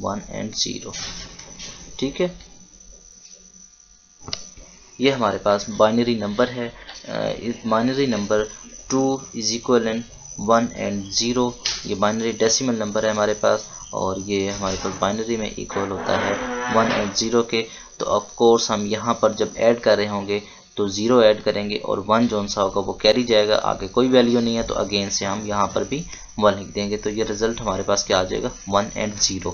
1 एंड 0। ठीक है, ये हमारे पास बाइनरी नंबर है। Binary number 2 is equivalent 1 and 0, ये बाइनरी डेसिमल नंबर है हमारे पास, और ये हमारे पास बाइनरी में इक्वल होता है 1 एंड 0 के। तो ऑफ कोर्स हम यहाँ पर जब ऐड कर रहे होंगे तो 0 ऐड करेंगे और 1 जो सा होगा वो कैरी जाएगा, आगे कोई वैल्यू नहीं है तो अगेन से हम यहाँ पर भी 1 लिख देंगे। तो ये रिजल्ट हमारे पास क्या आ जाएगा 1 एंड 0।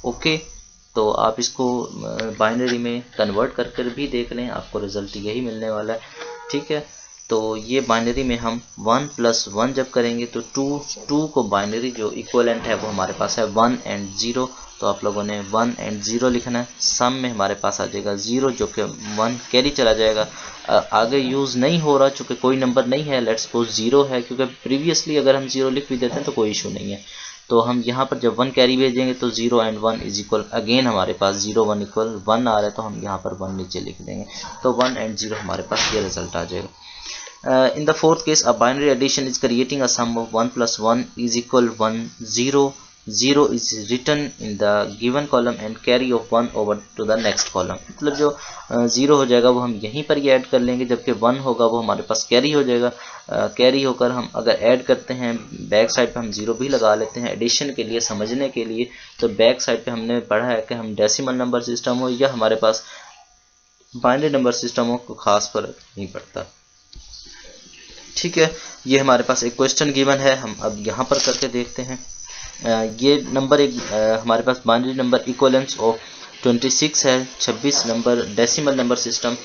ओके, तो आप इसको बाइनरी में कन्वर्ट कर भी देख लें, आपको रिजल्ट यही मिलने वाला है। ठीक है, तो ये बाइनरी में हम 1 प्लस 1 जब करेंगे तो 2 को बाइनरी जो इक्वलेंट है वो हमारे पास है 1 एंड 0, तो आप लोगों ने 1 एंड 0 लिखना है। सम में हमारे पास आ जाएगा 0 जो कि 1 कैरी चला जाएगा, आगे यूज़ नहीं हो रहा चूँकि कोई नंबर नहीं है, लेट्स सपोज 0 है, क्योंकि प्रीवियसली अगर हम 0 लिख भी देते हैं तो कोई इशू नहीं है। तो हम यहाँ पर जब 1 कैरी भेजेंगे तो 0 एंड 1 इज इक्वल, अगेन हमारे पास 0 1 इक्वल 1 आ रहा है तो हम यहाँ पर 1 नीचे लिख देंगे, तो 1 एंड 0 हमारे पास ये रिजल्ट आ जाएगा। In the fourth case, a binary addition is creating a sum of 1 plus 1 is equal 1 0. 0 is written in the given column and carry of 1 over to the next column। मतलब जो 0 हो जाएगा वो हम यहीं पर ही ऐड कर लेंगे, जबकि 1 होगा वो हमारे पास कैरी हो जाएगा। कैरी होकर हम अगर ऐड करते हैं बैक साइड पे हम 0 भी लगा लेते हैं एडिशन के लिए, समझने के लिए। तो बैक साइड पे हमने पढ़ा है कि हम डेसिमल नंबर सिस्टम हो या हमारे पास बाइनरी नंबर सिस्टम हो, कोई खास फर्क नहीं पड़ता। ठीक है, ये हमारे पास एक क्वेश्चन गिवन है, हम अब यहाँ पर करके देखते हैं। ये नंबर एक हमारे पास बाइनरी नंबर इक्वलेंस ऑफ 26 है, 26 नंबर डेसिमल नंबर सिस्टम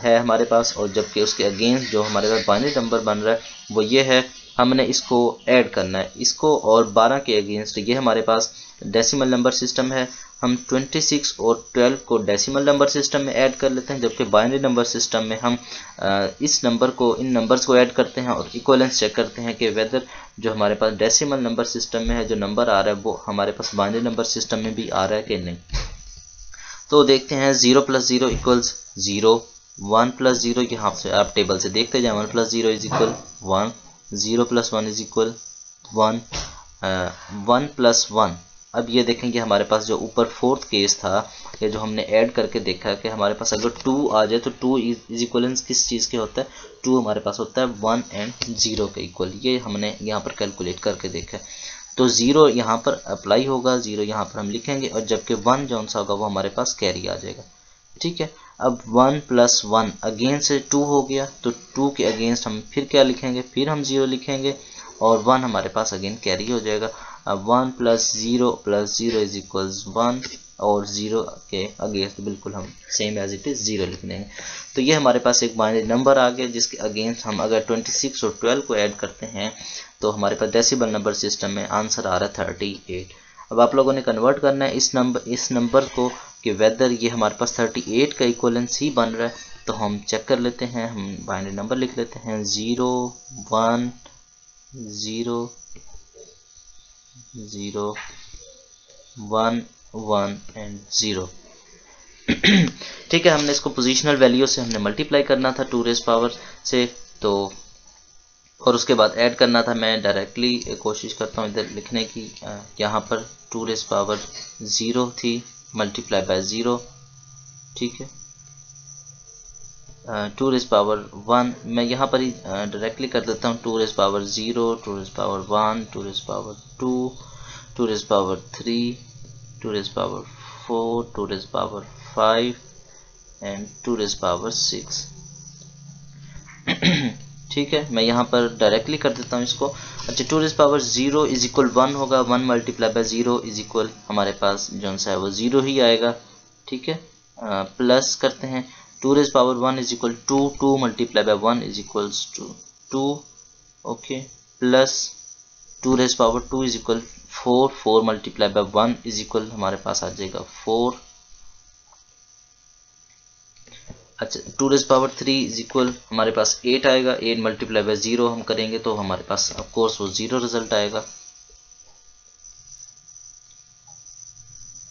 है हमारे पास, और जबकि उसके अगेंस्ट जो हमारे पास बाइनरी नंबर बन रहा है वो ये है। हमने इसको ऐड करना है, इसको और 12 के अगेंस्ट, ये हमारे पास डेसिमल नंबर सिस्टम है। हम 26 और 12 को डेसिमल नंबर सिस्टम में ऐड कर लेते हैं, जबकि बाइनरी नंबर सिस्टम में हम इस नंबर को इन नंबर्स को ऐड करते हैं और इक्वलेंस चेक करते हैं कि वेदर जो हमारे पास डेसिमल नंबर सिस्टम में है जो नंबर आ रहा है वो हमारे पास बाइनरी नंबर सिस्टम में भी आ रहा है कि नहीं। तो देखते हैं 0 प्लस 0 इक्वल्स 0, 1 प्लस 0, यहाँ से आप टेबल से देखते जाए 1 plus 0 is equal 1, 0 plus 1 is equal 1, 1 plus 1। अब ये देखेंगे हमारे पास जो ऊपर फोर्थ केस था, ये जो हमने ऐड करके देखा कि हमारे पास अगर 2 आ जाए तो 2 इज इक्वलेंस किस चीज़ के होता है, 2 हमारे पास होता है 1 एंड 0 के इक्वल। ये हमने यहाँ पर कैलकुलेट करके देखा है। तो 0 यहाँ पर अप्लाई होगा, 0 यहाँ पर हम लिखेंगे, और जबकि 1 जो सा होगा वो हमारे पास कैरी आ जाएगा। ठीक है, अब 1 प्लस 1 अगेंस्ट से 2 हो गया, तो 2 के अगेंस्ट हम फिर क्या लिखेंगे, फिर हम 0 लिखेंगे और 1 हमारे पास अगेन कैरी हो जाएगा। अब 1 प्लस 0 इज इक्वल्स 1 और 0 के अगेंस्ट बिल्कुल हम सेम एज इट इज 0 लिख देंगे। तो ये हमारे पास एक बाइनरी नंबर आ गया जिसके अगेंस्ट हम अगर 26 और 12 को ऐड करते हैं तो हमारे पास डेसिमल नंबर सिस्टम में आंसर आ रहा है 38। अब आप लोगों ने कन्वर्ट करना है इस नंबर को कि वेदर ये हमारे पास 38 का इक्वलेंस ही बन रहा है तो हम चेक कर लेते हैं, हम बाइनरी नंबर लिख लेते हैं 0 1 0 0 1 1 एंड 0। ठीक है, हमने इसको पोजिशनल वैल्यू से हमने मल्टीप्लाई करना था 2 रेज़ पावर से, तो और उसके बाद ऐड करना था। मैं डायरेक्टली कोशिश करता हूँ इधर लिखने की। यहाँ पर 2 रेज़ पावर 0 थी, मल्टीप्लाई बाय 0। ठीक है, 2 रेज़ पावर 1 मैं यहाँ पर ही डायरेक्टली कर देता हूँ। 2 raise power 0, 2 raise power 1, 2 raise power 2, 2 raise power 3, 2 raise power 4, 2 raise power 5 and 2 raise power 6। ठीक है, मैं यहाँ पर डायरेक्टली कर देता हूँ इसको। अच्छा, 2 रेज़ पावर 0 इज इक्वल 1 होगा, 1 मल्टीप्लाई बाय 0 इज इक्वल हमारे पास जो सा है वो 0 ही आएगा। ठीक है, प्लस करते हैं 2 raise power 1 is equal 2, 2 multiply by 1 is equals to 2। Okay, plus 2 raise power 2 is equal 4, 4 multiply by 1 is equal हमारे पास आ जाएगा 4। अच्छा, 2 रेज़ पावर 3 इज इक्वल हमारे पास 8 आएगा, 8 मल्टीप्लाई बाय 0 हम करेंगे तो हमारे पास ऑफ कोर्स वो 0 रिजल्ट आएगा।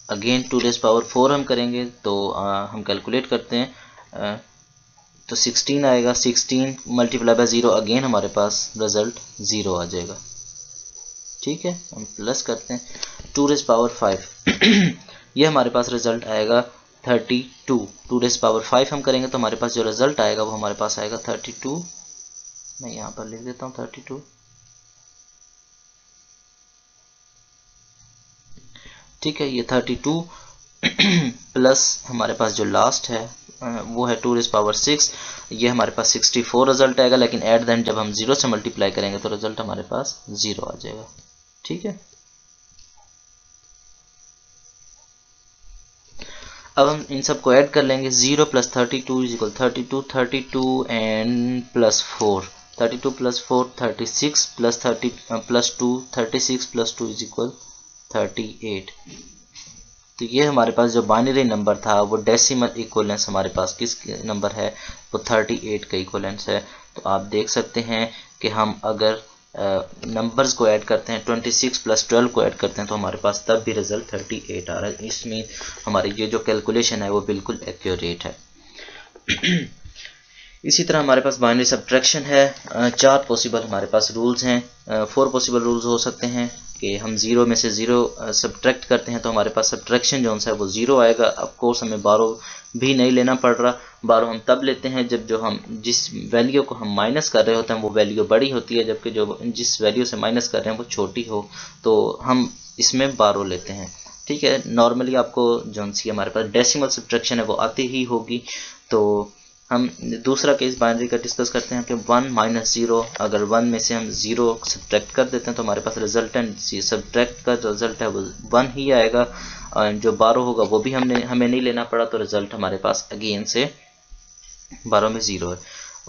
अगेन 2 रेज़ पावर 4 हम करेंगे तो हम कैलकुलेट करते हैं तो 16 आएगा, 16 मल्टीप्लाई बाय 0 अगेन हमारे पास रिजल्ट 0 आ जाएगा। ठीक है, हम प्लस करते हैं 2 रेज़ पावर 5 ये हमारे पास रिजल्ट आएगा 32। 2 रेज़ पावर 5 हम करेंगे तो हमारे पास जो रिजल्ट आएगा वो हमारे पास आएगा 32। मैं यहाँ पर लिख देता हूँ 32। ठीक है, ये 32 प्लस हमारे पास जो लास्ट है वो है 2 रेज़ पावर 6, ये हमारे पास 64 रिजल्ट आएगा। लेकिन एट द एंड जब हम 0 से मल्टीप्लाई करेंगे तो रिजल्ट हमारे पास 0 आ जाएगा। ठीक है, अब हम इन सब को ऐड कर लेंगे। 0 plus 32 is equal 32, 32 and plus 4, 32 plus 4 36 plus 30 plus 2 36 plus 2 is equal 38। तो ये हमारे पास जो बाइनरी नंबर था वो डेसिमल इक्वलेंस हमारे पास किस नंबर है, वो 38 का इक्वलेंस है। तो आप देख सकते हैं कि हम अगर नंबर्स को ऐड करते हैं, 26 प्लस 12 को ऐड करते हैं तो हमारे पास तब भी रिजल्ट 38 आ रहा है। इसमें हमारी ये जो कैलकुलेशन है वो बिल्कुल एक्यूरेट है। इसी तरह हमारे पास बाइनरी सब्ट्रैक्शन है। 4 पॉसिबल हमारे पास रूल्स हैं, 4 पॉसिबल रूल्स हो सकते हैं कि हम 0 में से 0 सब्ट्रैक्ट करते हैं तो हमारे पास सब्ट्रैक्शन जो है वो 0 आएगा। ऑफ कोर्स हमें बारो भी नहीं लेना पड़ रहा, बारो हम तब लेते हैं जब जो हम जिस वैल्यू को हम माइनस कर रहे होते हैं वो वैल्यू बड़ी होती है, जबकि जो जिस वैल्यू से माइनस कर रहे हैं वो छोटी हो, तो हम इसमें बारो लेते हैं। ठीक है, नॉर्मली आपको जो सी हमारे पास डेसिमल सब्ट्रैक्शन है वो आती ही होगी। तो हम दूसरा केस बाइनरी का डिस्कस करते हैं कि 1 माइनस 0, अगर 1 में से हम 0 सब्ट्रैक्ट कर देते हैं तो हमारे पास रिजल्टेंट सब्ट्रैक्ट का रिजल्ट है वो 1 ही आएगा। जो 12 होगा वो भी हमें नहीं लेना पड़ा, तो रिजल्ट हमारे पास अगेन से 12 में 0 है।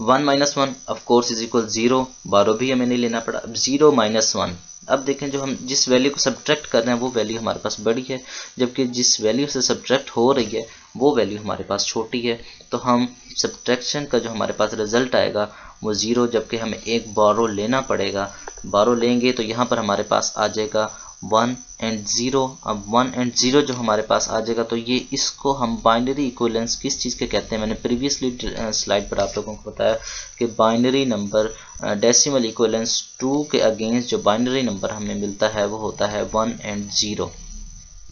1 minus 1 of course is equal 0, 12 भी हमें नहीं लेना पड़ा। अब 0 माइनस 1, अब देखें जो हम जिस वैल्यू को सब्ट्रैक्ट कर रहे हैं वो वैल्यू हमारे पास बड़ी है, जबकि जिस वैल्यू से सब्ट्रैक्ट हो रही है वो वैल्यू हमारे पास छोटी है। तो हम सब्ट्रैक्शन का जो हमारे पास रिजल्ट आएगा वो 0, जबकि हमें एक बारो लेना पड़ेगा। बारो लेंगे तो यहाँ पर हमारे पास आ जाएगा 1 एंड 0। अब 1 एंड 0 जो हमारे पास आ जाएगा तो ये इसको हम बाइनरी इक्विवेलेंस किस चीज़ के कहते हैं। मैंने प्रीवियसली स्लाइड पर आप लोगों को बताया कि बाइनरी नंबर डेसिमल इक्विवेलेंस 2 के अगेंस्ट जो बाइनरी नंबर हमें मिलता है वो होता है 1 एंड 0।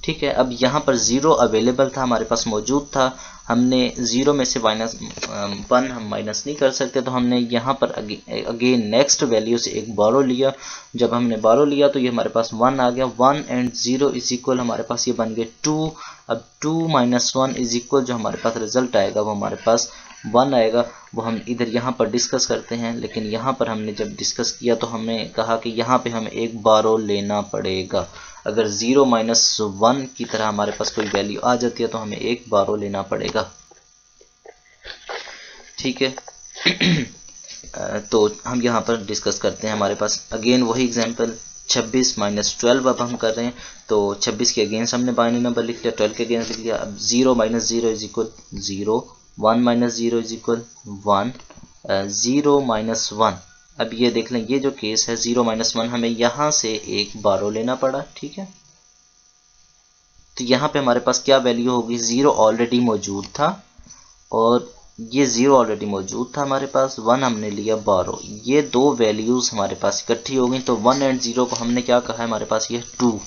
ठीक है, अब यहाँ पर 0 अवेलेबल था, हमारे पास मौजूद था, हमने 0 में से -1 हम माइनस नहीं कर सकते, तो हमने यहाँ पर अगेन नेक्स्ट वैल्यू से एक बारो लिया। जब हमने बारो लिया तो ये हमारे पास 1 आ गया। 1 एंड 0 इज इक्वल हमारे पास ये बन गए 2। अब 2 माइनस 1 इज इक्वल जो हमारे पास रिजल्ट आएगा वो हमारे पास 1 आएगा। वो हम इधर यहाँ पर डिस्कस करते हैं, लेकिन यहाँ पर हमने जब डिस्कस किया तो हमने कहा कि यहाँ पे हमें एक बारो लेना पड़ेगा। अगर 0 माइनस 1 की तरह हमारे पास कोई वैल्यू आ जाती है तो हमें एक बारो लेना पड़ेगा। ठीक है, तो हम यहाँ पर डिस्कस करते हैं। हमारे पास अगेन वही एग्जांपल 26 माइनस 12 अब हम कर रहे हैं, तो 26 के अगेंस्ट हमने बाइनरी नंबर लिख लिया, 12 के अगेंस्ट लिख लिया। अब 0 minus 0 is equal 0, 1 minus 0 is equal 1, 0 minus 1। अब ये देख लें, ये जो केस है 0 माइनस 1, हमें यहाँ से एक बारो लेना पड़ा, ठीक है। तो यहाँ पे हमारे पास क्या वैल्यू होगी, 0 ऑलरेडी मौजूद था और ये 0 ऑलरेडी मौजूद था हमारे पास, 1 हमने लिया बारो, ये दो वैल्यूज हमारे पास इकट्ठी हो गई। तो 1 एंड 0 को हमने क्या कहा है, हमारे पास ये 2।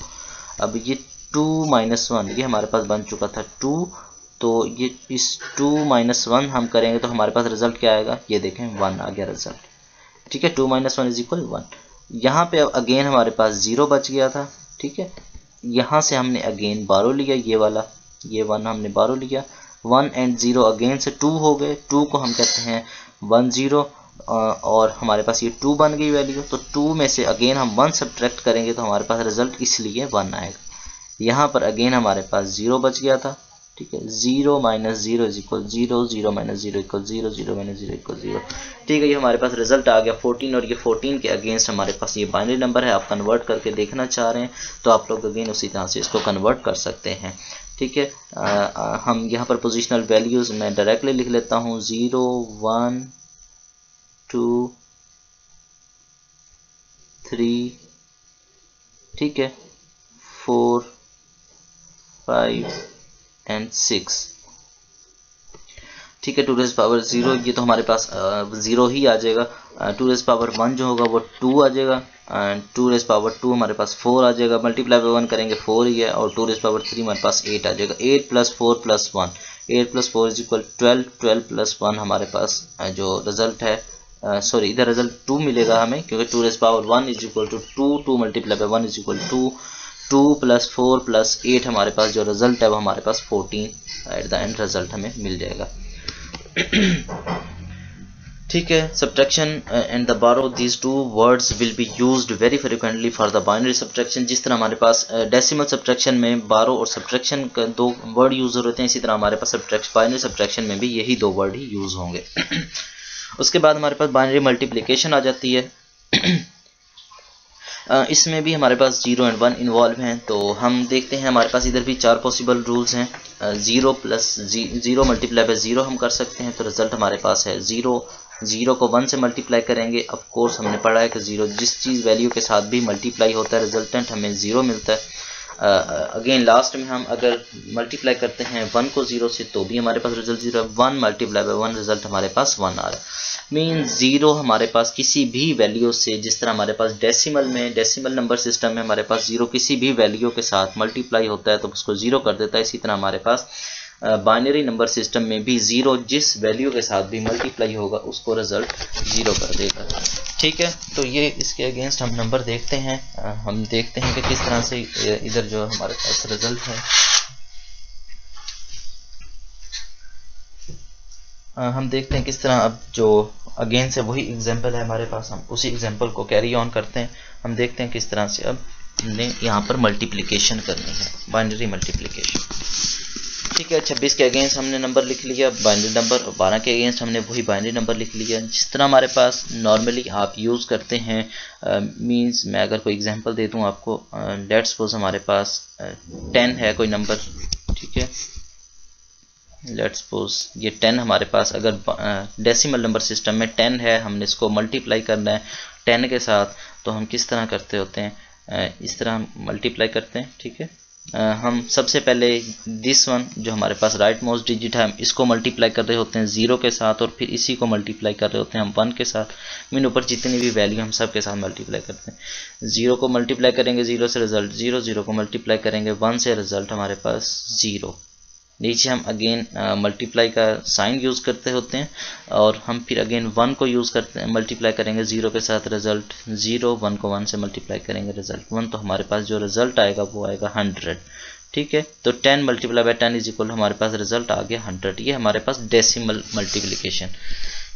अब ये 2 माइनस 1 ये हमारे पास बन चुका था 2, तो ये इस 2 माइनस 1 हम करेंगे तो हमारे पास रिजल्ट क्या आएगा, ये देखें 1 आ गया रिजल्ट, ठीक है। 2 माइनस 1 इज इक्वल 1। यहाँ पे अब अगेन हमारे पास 0 बच गया था, ठीक है। यहाँ से हमने अगेन बारो लिया, ये वाला, ये 1 हमने बारो लिया, 1 एंड 0 अगेन से 2 हो गए, 2 को हम कहते हैं 1 0 और हमारे पास ये 2 बन गई वैल्यू। तो 2 में से अगेन हम 1 सब्ट्रैक्ट करेंगे तो हमारे पास रिजल्ट इसलिए 1 आएगा। यहाँ पर अगेन हमारे पास 0 बच गया था, ठीक है। 0 minus 0 is equal 0, 0 minus 0 equal 0, 0 minus 0 equal 0, ठीक है। ये हमारे पास रिजल्ट आ गया 14 और ये 14 के अगेंस्ट हमारे पास ये बाइनरी नंबर है। आप कन्वर्ट करके देखना चाह रहे हैं तो आप लोग अगेन उसी तरह से इसको कन्वर्ट कर सकते हैं, ठीक है। हम यहाँ पर पोजिशनल वैल्यूज मैं डायरेक्टली लिख लेता हूँ, 0 1 2 3, ठीक है, 4 5 एंड 6, ठीक है। 2 रेज़ पावर 0 ये तो हमारे पास 0 ही आ जाएगा। 2 रेज़ पावर 1 जो होगा वो 2 आ जाएगा, 2 रेज़ पावर 2 हमारे पास 4 आ जाएगा, मल्टीप्लाई बाय 1 करेंगे 4 ही है, और 2 रेज़ पावर 3 हमारे पास 8 आ जाएगा। 8 plus 4 plus 1, 8 plus 4 is equal 12, 12 plus 1 हमारे पास जो रिजल्ट है, सॉरी इधर रिजल्ट 2 मिलेगा हमें, क्योंकि 2 raise power 1 is equal to 2, 2 multiply by 1 is equal 2, 2 plus 4 plus 8 हमारे पास जो रिजल्ट है वो हमारे पास 14 एट द एंड रिजल्ट हमें मिल जाएगा। ठीक है। Subtraction and the borrow, these two words will be used very frequently for the binary subtraction. जिस तरह हमारे पास डेसिमल सब्ट्रैक्शन में बारो और सब्ट्रैक्शन का 2 वर्ड यूज होते हैं, इसी तरह हमारे पास बाइनरी सब्ट्रैक्शन में भी यही 2 वर्ड ही यूज होंगे। उसके बाद हमारे पास बाइनरी मल्टीप्लिकेशन आ जाती है। इसमें भी हमारे पास 0 एंड 1 इन्वॉल्व हैं। तो हम देखते हैं हमारे पास इधर भी 4 पॉसिबल रूल्स हैं। 0 प्लस 0 मल्टीप्लाई बाय 0 हम कर सकते हैं, तो रिजल्ट हमारे पास है 0। 0 को 1 से मल्टीप्लाई करेंगे, ऑफ कोर्स हमने पढ़ा है कि 0 जिस चीज़ वैल्यू के साथ भी मल्टीप्लाई होता है रिजल्टेंट हमें 0 मिलता है। अगेन लास्ट में हम अगर मल्टीप्लाई करते हैं 1 को 0 से तो भी हमारे पास रिजल्ट 0 है। 1 मल्टीप्लाई बाय 1 रिजल्ट हमारे पास 1 आ रहा है। मीन 0 हमारे पास किसी भी वैल्यू से, जिस तरह हमारे पास डेसिमल नंबर सिस्टम में हमारे पास 0 किसी भी वैल्यू के साथ मल्टीप्लाई होता है तो उसको 0 कर देता है। इसी तरह हमारे पास बाइनरी नंबर सिस्टम में भी 0 जिस वैल्यू के साथ भी मल्टीप्लाई होगा उसको रिजल्ट 0 कर देगा। ठीक है, तो ये इसके अगेंस्ट हम नंबर देखते हैं। हम देखते हैं कि किस तरह से इधर जो हमारे पास रिजल्ट है, हम देखते हैं किस तरह। अब जो अगेन से वही एग्जांपल है हमारे पास, हम उसी एग्जांपल को कैरी ऑन करते हैं। हम देखते हैं किस तरह से अब हमने यहाँ पर मल्टीप्लिकेशन करनी है, बाइनरी मल्टीप्लिकेशन। ठीक है, 26 के अगेंस्ट हमने नंबर लिख लिया बाइनरी नंबर, 12 के अगेंस्ट हमने वही बाइनरी नंबर लिख लिया। जिस तरह हमारे पास नॉर्मली आप यूज़ करते हैं, मींस मैं अगर कोई एग्जांपल दे दूँ आपको, लेट्स सपोज हमारे पास 10 है कोई नंबर, ठीक है। लेट्स सपोज ये 10 हमारे पास, अगर डेसिमल नंबर सिस्टम में 10 है, हमने इसको मल्टीप्लाई करना है 10 के साथ, तो हम किस तरह करते होते हैं, इस तरह हम मल्टीप्लाई करते हैं। ठीक है, हम सबसे पहले दिस वन जो हमारे पास राइट मोस्ट डिजिट है, हम इसको मल्टीप्लाई कर रहे होते हैं 0 के साथ, और फिर इसी को मल्टीप्लाई कर रहे होते हैं हम 1 के साथ। मीन ऊपर जितनी भी वैल्यू हम सब के साथ मल्टीप्लाई करते हैं। 0 को मल्टीप्लाई करेंगे 0 से रिजल्ट 0, 0 को मल्टीप्लाई करेंगे 1 से रिजल्ट हमारे पास 0। नीचे हम अगेन मल्टीप्लाई का साइन यूज़ करते होते हैं, और हम फिर अगेन 1 को यूज़ करते हैं, मल्टीप्लाई करेंगे 0 के साथ रिजल्ट 0, 1 को 1 से मल्टीप्लाई करेंगे रिजल्ट 1, तो हमारे पास जो रिजल्ट आएगा वो आएगा 100। ठीक है, तो 10 मल्टीप्लाई बाय 10 इज इक्वल हमारे पास रिजल्ट आ गया 100। ये हमारे पास डेसिमल मल्टीप्लिकेशन।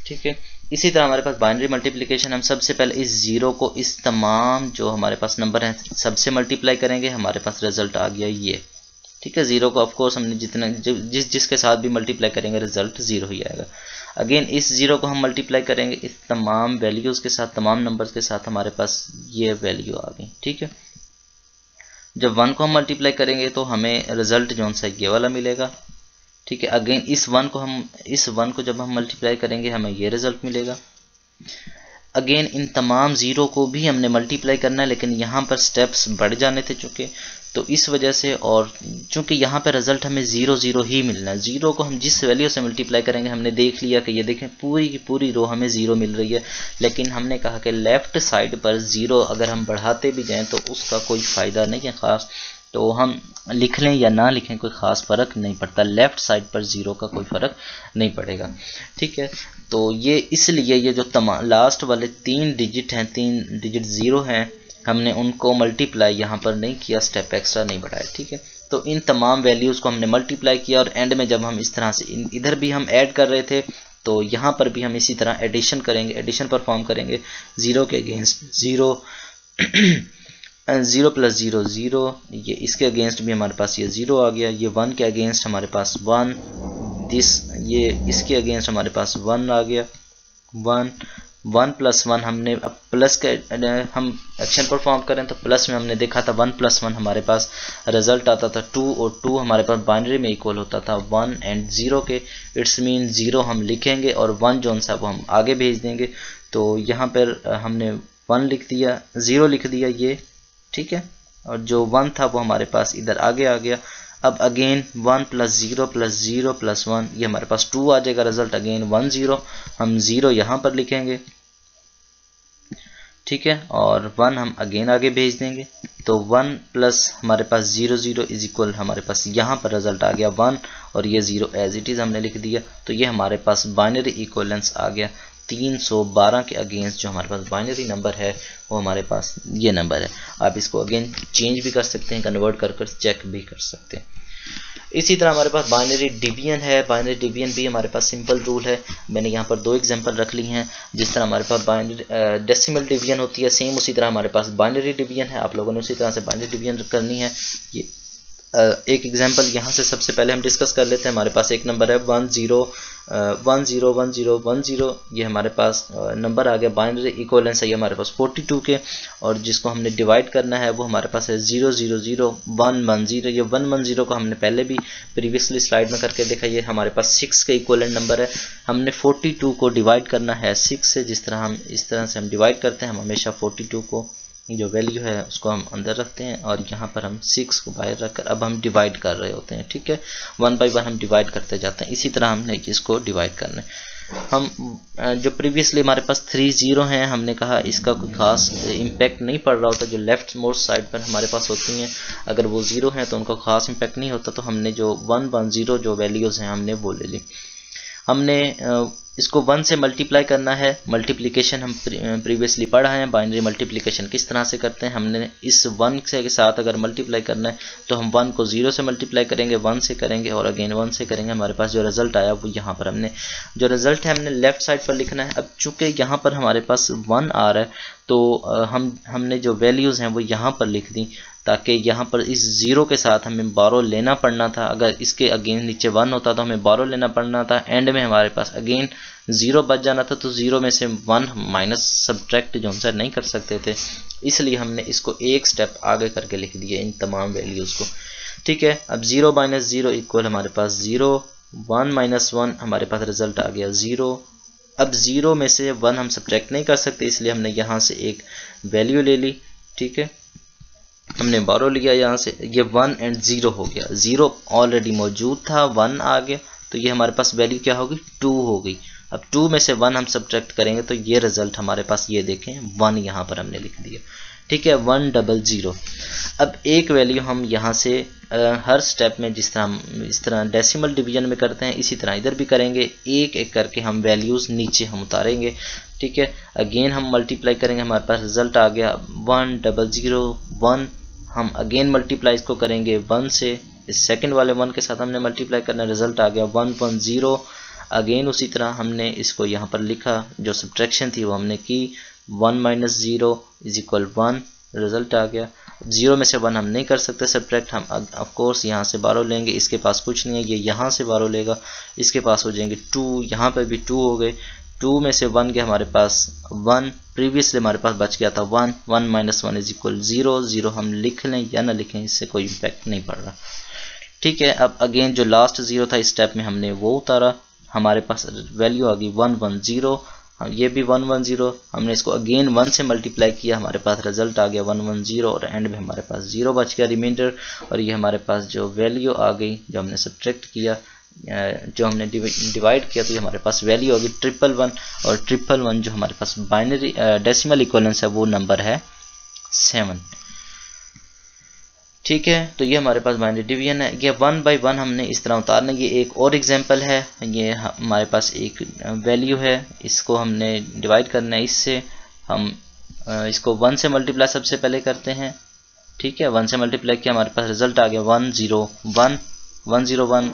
ठीक है, इसी तरह हमारे पास बाइनरी मल्टीप्लिकेशन, हम सबसे पहले इस 0 को इस तमाम जो हमारे पास नंबर हैं सबसे मल्टीप्लाई करेंगे, हमारे पास रिजल्ट आ गया ये। ठीक है, 0 को ऑफकोर्स हमने जितना जिसके साथ भी मल्टीप्लाई करेंगे रिजल्ट 0 ही आएगा। अगेन इस 0 को हम मल्टीप्लाई करेंगे इस तमाम वैल्यूज़ के साथ, तमाम नंबर्स के साथ, हमारे पास ये वैल्यू आ गई। ठीक है, जब 1 को हम मल्टीप्लाई करेंगे तो हमें रिजल्ट जो सा ये वाला मिलेगा। ठीक है। अगेन इस वन को जब हम मल्टीप्लाई करेंगे हमें ये रिजल्ट मिलेगा। अगेन इन तमाम ज़ीरो को भी हमने मल्टीप्लाई करना है, लेकिन यहाँ पर स्टेप्स बढ़ जाने थे चूँकि, तो इस वजह से, और चूँकि यहाँ पर रिजल्ट हमें 0 0 ही मिलना है। ज़ीरो को हम जिस वैल्यू से मल्टीप्लाई करेंगे, हमने देख लिया कि ये देखें पूरी की पूरी रो हमें 0 मिल रही है, लेकिन हमने कहा कि लेफ़्ट साइड पर 0 अगर हम बढ़ाते भी जाएँ तो उसका कोई फ़ायदा नहीं है ख़ास, तो हम लिख लें या ना लिखें कोई ख़ास फ़र्क नहीं पड़ता, लेफ़्ट साइड पर 0 का कोई फ़र्क नहीं पड़ेगा। ठीक है, तो ये इसलिए ये जो लास्ट वाले 3 डिजिट हैं, 3 डिजिट 0 हैं, हमने उनको मल्टीप्लाई यहाँ पर नहीं किया, स्टेप एक्स्ट्रा नहीं बढ़ाया। ठीक है, तो इन तमाम वैल्यूज़ को हमने मल्टीप्लाई किया, और एंड में जब हम इस तरह से इधर भी हम ऐड कर रहे थे, तो यहाँ पर भी हम इसी तरह एडिशन करेंगे, एडिशन परफॉर्म करेंगे। 0 के अगेंस्ट 0, 0 + 0 0, ये इसके अगेंस्ट भी हमारे पास ये 0 आ गया, ये 1 के अगेंस्ट हमारे पास 1, ये इसके अगेंस्ट हमारे पास 1 आ गया, 1 + 1 हमने अब प्लस के हम एक्शन परफॉर्म करें तो प्लस में हमने देखा था 1 + 1 हमारे पास रिजल्ट आता था 2, और 2 हमारे पास बाइनरी में इक्वल होता था 1 एंड 0 के। इट्स मीन 0 हम लिखेंगे और 1 जो सा वो हम आगे भेज देंगे। तो यहाँ पर हमने 1 लिख दिया, 0 लिख दिया ये, ठीक है, और जो 1 था वो हमारे पास इधर आगे आ गया। अब अगेन 1 + 0 + 0 + 1, ये हमारे पास 2 आ जाएगा रिजल्ट। अगेन 1 0, हम 0 यहाँ पर लिखेंगे, ठीक है, और 1 हम अगेन आगे भेज देंगे। तो 1 प्लस हमारे पास 0 0 इज इक्वल, हमारे पास यहाँ पर रिजल्ट आ गया 1, और ये 0 एज इट इज़ हमने लिख दिया। तो ये हमारे पास बाइनरी इक्वलेंस आ गया 312 के अगेंस्ट जो हमारे पास बाइनरी नंबर है वो हमारे पास ये नंबर है। आप इसको अगेन चेंज भी कर सकते हैं, कन्वर्ट कर चेक भी कर सकते हैं। इसी तरह हमारे पास बाइनरी डिवीजन है। बाइनरी डिवीजन भी हमारे पास सिंपल रूल है। मैंने यहाँ पर 2 एग्जांपल रख ली हैं। जिस तरह हमारे पास बाइनरी डेसिमल डिवीजन होती है, सेम उसी तरह हमारे पास बाइनरी डिवीजन है। आप लोगों ने उसी तरह से बाइनरी डिवीजन करनी है। ये एक एग्जांपल यहाँ से सबसे पहले हम डिस्कस कर लेते हैं। हमारे पास एक नंबर है 1 0 1 0 1 0 1 0, ये हमारे पास नंबर आ गया। बाइनरी इक्वलेंस है ये हमारे पास 42 के, और जिसको हमने डिवाइड करना है वो हमारे पास है 0 0 0 1 1 0। ये 1 1 0 को हमने पहले भी प्रीवियसली स्लाइड में करके देखा। ये हमारे पास 6 के इक्वलेंट नंबर है। हमने 42 को डिवाइड करना है 6 से। जिस तरह हम इस तरह से हम डिवाइड करते हैं, हम हमेशा 42 को जो वैल्यू है उसको हम अंदर रखते हैं, और यहाँ पर हम 6 को बाहर रखकर अब हम डिवाइड कर रहे होते हैं। ठीक है, 1 बाई 1 हम डिवाइड करते जाते हैं। इसी तरह हमने इसको डिवाइड करना है। हम जो प्रीवियसली हमारे पास 3 0 हैं, हमने कहा इसका कोई खास इम्पैक्ट नहीं पड़ रहा होता। जो लेफ्ट मोस्ट साइड पर हमारे पास होती हैं, अगर वो 0 हैं तो उनका खास इम्पैक्ट नहीं होता। तो हमने जो 1 1 0 जो वैल्यूज़ हैं हमने वो ले ली। हमने इसको 1 से मल्टीप्लाई करना है। मल्टीप्लिकेशन हम प्रीवियसली पढ़ा है। बाइनरी मल्टीप्लिकेशन किस तरह से करते हैं। हमने इस 1 के साथ अगर मल्टीप्लाई करना है तो हम 1 को 0 से मल्टीप्लाई करेंगे, 1 से करेंगे और अगेन 1 से करेंगे। हमारे पास जो रिजल्ट आया वो यहाँ पर हमने जो रिजल्ट है हमने लेफ्ट साइड पर लिखना है। अब चूंकि यहाँ पर हमारे पास 1 आ रहा है तो हमने जो वैल्यूज़ हैं वो यहाँ पर लिख दी, ताकि यहाँ पर इस 0 के साथ हमें बारो लेना पड़ना था। अगर इसके अगेन नीचे 1 होता तो हमें बारो लेना पड़ना था। एंड में हमारे पास अगेन 0 बच जाना था, तो 0 में से 1 माइनस सब्ट्रैक्ट जो हम नहीं कर सकते थे, इसलिए हमने इसको एक स्टेप आगे करके लिख दिया इन तमाम वैल्यूज़ को। ठीक है, अब 0 - 0 इक्वल हमारे पास 0, 1 - 1 हमारे पास रिजल्ट आ गया 0। अब 0 में से 1 हम सब्ट्रैक्ट नहीं कर सकते, इसलिए हमने यहाँ से एक वैल्यू ले ली। ठीक है, हमने बारो लिया यहाँ से, ये 1 एंड 0 हो गया। 0 ऑलरेडी मौजूद था, 1 आ गया, तो ये हमारे पास वैल्यू क्या होगी 2 हो गई। अब 2 में से 1 हम सब्ट्रैक्ट करेंगे तो ये रिजल्ट हमारे पास ये देखें 1 यहाँ पर हमने लिख दिया। ठीक है, 1 0 0। अब एक वैल्यू हम यहाँ से हर स्टेप में इस तरह डेसिमल डिवीजन में करते हैं, इसी तरह इधर भी करेंगे। एक एक करके हम वैल्यूज़ नीचे हम उतारेंगे। ठीक है, अगेन हम मल्टीप्लाई करेंगे, हमारे पास रिजल्ट आ गया 1 0 0 1। हम अगेन मल्टीप्लाई इसको करेंगे 1 से, इस सेकंड वाले 1 के साथ हमने मल्टीप्लाई करना, रिजल्ट आ गया 1 1 0। अगेन उसी तरह हमने इसको यहाँ पर लिखा, जो सब्ट्रैक्शन थी वो हमने की, 1 - 0 इज इक्वल 1, रिजल्ट आ गया। 0 में से 1 हम नहीं कर सकते सब्ट्रैक्ट, हम ऑफ कोर्स यहाँ से बारो लेंगे। इसके पास कुछ नहीं है, ये यहाँ से बारो लेगा, इसके पास हो जाएंगे 2, यहाँ पर भी 2 हो गए। 2 में से 1 गया हमारे पास 1, प्रीवियसली हमारे पास बच गया था 1, 1 - 1 इज इक्वल 0। 0 हम लिख लें या ना लिखें, इससे कोई इम्पैक्ट नहीं पड़ रहा। ठीक है, अब अगेन जो लास्ट 0 था इस स्टेप में हमने वो उतारा, हमारे पास वैल्यू आ गई 110, ये भी 110, हमने इसको अगेन 1 से मल्टीप्लाई किया, हमारे पास रिजल्ट आ गया 110 और एंड में हमारे पास 0 बच गया रिमाइंडर। और ये हमारे पास जो वैल्यू आ गई जो हमने सब्ट्रैक्ट किया, जो हमने डिवाइड किया, तो ये हमारे पास वैल्यू होगी 111 और 111 जो हमारे पास बाइनरी डेसिमल इक्विवेलेंस है वो नंबर है 7। ठीक है, तो ये हमारे पास बाइनरी डिवीजन है। ये 1 बाई 1 हमने इस तरह उतारना। ये एक और एग्जांपल है, ये हमारे पास एक वैल्यू है, इसको हमने डिवाइड करना है इससे। हम इसको 1 से मल्टीप्लाई सबसे पहले करते हैं। ठीक है, 1 से मल्टीप्लाई किया, हमारे पास रिजल्ट आ गया 101, 101,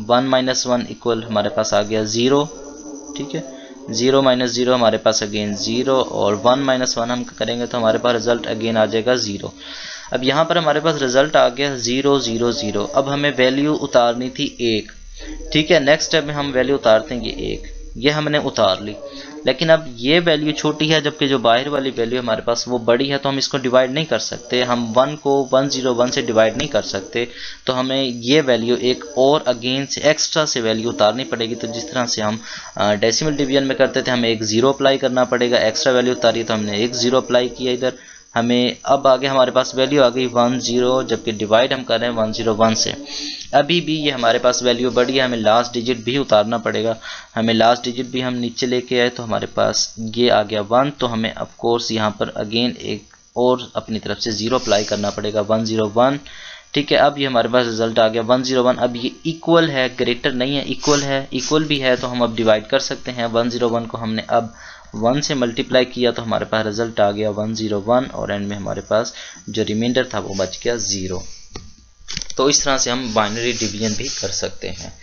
1 माइनस 1 इक्वल हमारे पास आ गया 0। ठीक है, 0 माइनस 0 हमारे पास अगेन 0 और 1 माइनस 1 हम करेंगे तो हमारे पास रिजल्ट अगेन आ जाएगा 0। अब यहाँ पर हमारे पास रिजल्ट आ गया 0 0 0। अब हमें वैल्यू उतारनी थी 1। ठीक है, नेक्स्ट स्टेप में हम वैल्यू उतारते हैं ये 1, ये हमने उतार ली। लेकिन अब ये वैल्यू छोटी है जबकि जो बाहर वाली वैल्यू हमारे पास वो बड़ी है, तो हम इसको डिवाइड नहीं कर सकते, हम 1 को 101 से डिवाइड नहीं कर सकते, तो हमें ये वैल्यू एक और अगेन से एक्स्ट्रा से वैल्यू उतारनी पड़ेगी। तो जिस तरह से हम डेसिमल डिवीजन में करते थे, हमें एक 0 अप्लाई करना पड़ेगा, एक्स्ट्रा वैल्यू उतारी तो हमने एक 0 अप्लाई किया इधर, हमें अब आगे हमारे पास वैल्यू आ गई 10, जबकि डिवाइड हम कर रहे हैं 101 से। अभी भी ये हमारे पास वैल्यू बढ़ी है, हमें लास्ट डिजिट भी उतारना पड़ेगा। हमें लास्ट डिजिट भी हम नीचे लेके आए तो हमारे पास ये आ गया 1, तो हमें ऑफ कोर्स यहाँ पर अगेन एक और अपनी तरफ से 0 अप्लाई करना पड़ेगा 101। ठीक है, अब ये हमारे पास रिजल्ट आ गया 101। अब ये इक्वल है, ग्रेटर नहीं है, इक्वल है, इक्वल भी है तो हम अब डिवाइड कर सकते हैं। 101 को हमने अब 1 से मल्टीप्लाई किया तो हमारे पास रिजल्ट आ गया 101 और एंड में हमारे पास जो रिमाइंडर था वो बच गया 0। तो इस तरह से हम बाइनरी डिवीजन भी कर सकते हैं।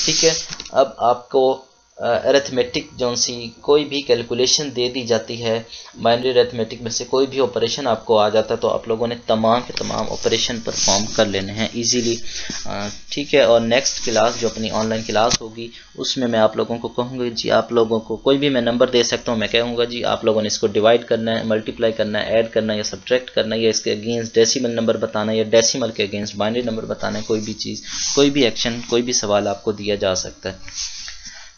ठीक है, अब आपको अरिथमेटिक जो सी कोई भी कैलकुलेशन दे दी जाती है, बाइनरी अरिथमेटिक में से कोई भी ऑपरेशन आपको आ जाता है तो आप लोगों ने तमाम के तमाम ऑपरेशन परफॉर्म कर लेने हैं इजीली। ठीक है, और नेक्स्ट क्लास जो अपनी ऑनलाइन क्लास होगी उसमें मैं आप लोगों को कहूँगा जी, आप लोगों को कोई भी मैं नंबर दे सकता हूँ, मैं कहूँगा जी आप लोगों ने इसको डिवाइड करना है, मल्टीप्लाई करना है, ऐड करना है या सब्ट्रैक्ट करना है, या इसके अगेंस्ट डेसिमल नंबर बताना है या डेसिमल के अगेंस्ट बाइनरी नंबर बताना है। कोई भी चीज़, कोई भी एक्शन, कोई भी सवाल आपको दिया जा सकता है।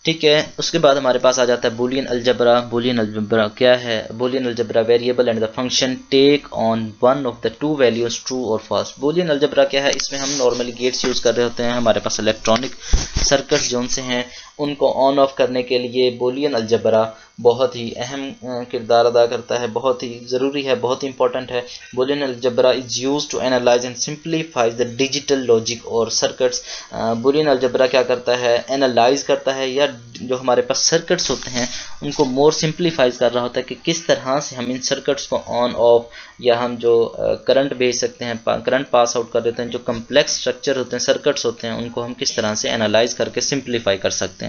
ठीक है, उसके बाद हमारे पास आ जाता है बूलियन अलजबरा। बूलियन अलजबरा क्या है? Boolean algebra variable and the function take on one of the two values true और फॉल्स। बूलियन अलजबरा क्या है? इसमें हम नॉर्मली गेट्स यूज कर रहे होते हैं, हमारे पास इलेक्ट्रॉनिक सर्किट्स जो से हैं उनको ऑन ऑफ करने के लिए बूलियन अलजबरा बहुत ही अहम किरदार अदा करता है, बहुत ही ज़रूरी है, बहुत इंपॉर्टेंट है। Boolean algebra is use to analyse and simplify the digital logic और सर्किट्स। बूलियन अलजबरा क्या करता है? एनालाइज करता है या जो हमारे पास सर्किट्स होते हैं उनको मोर सिंप्लीफाइज कर रहा होता है कि किस तरह से हम इन सर्किट्स को ऑन ऑफ, या हम जो करंट भेज सकते हैं, करंट पास आउट कर देते हैं, जो कम्प्लेक्स स्ट्रक्चर होते हैं, सर्किट्स होते हैं, उनको हम किस तरह से एनालाइज करके सिंप्लीफाई कर सकते हैं।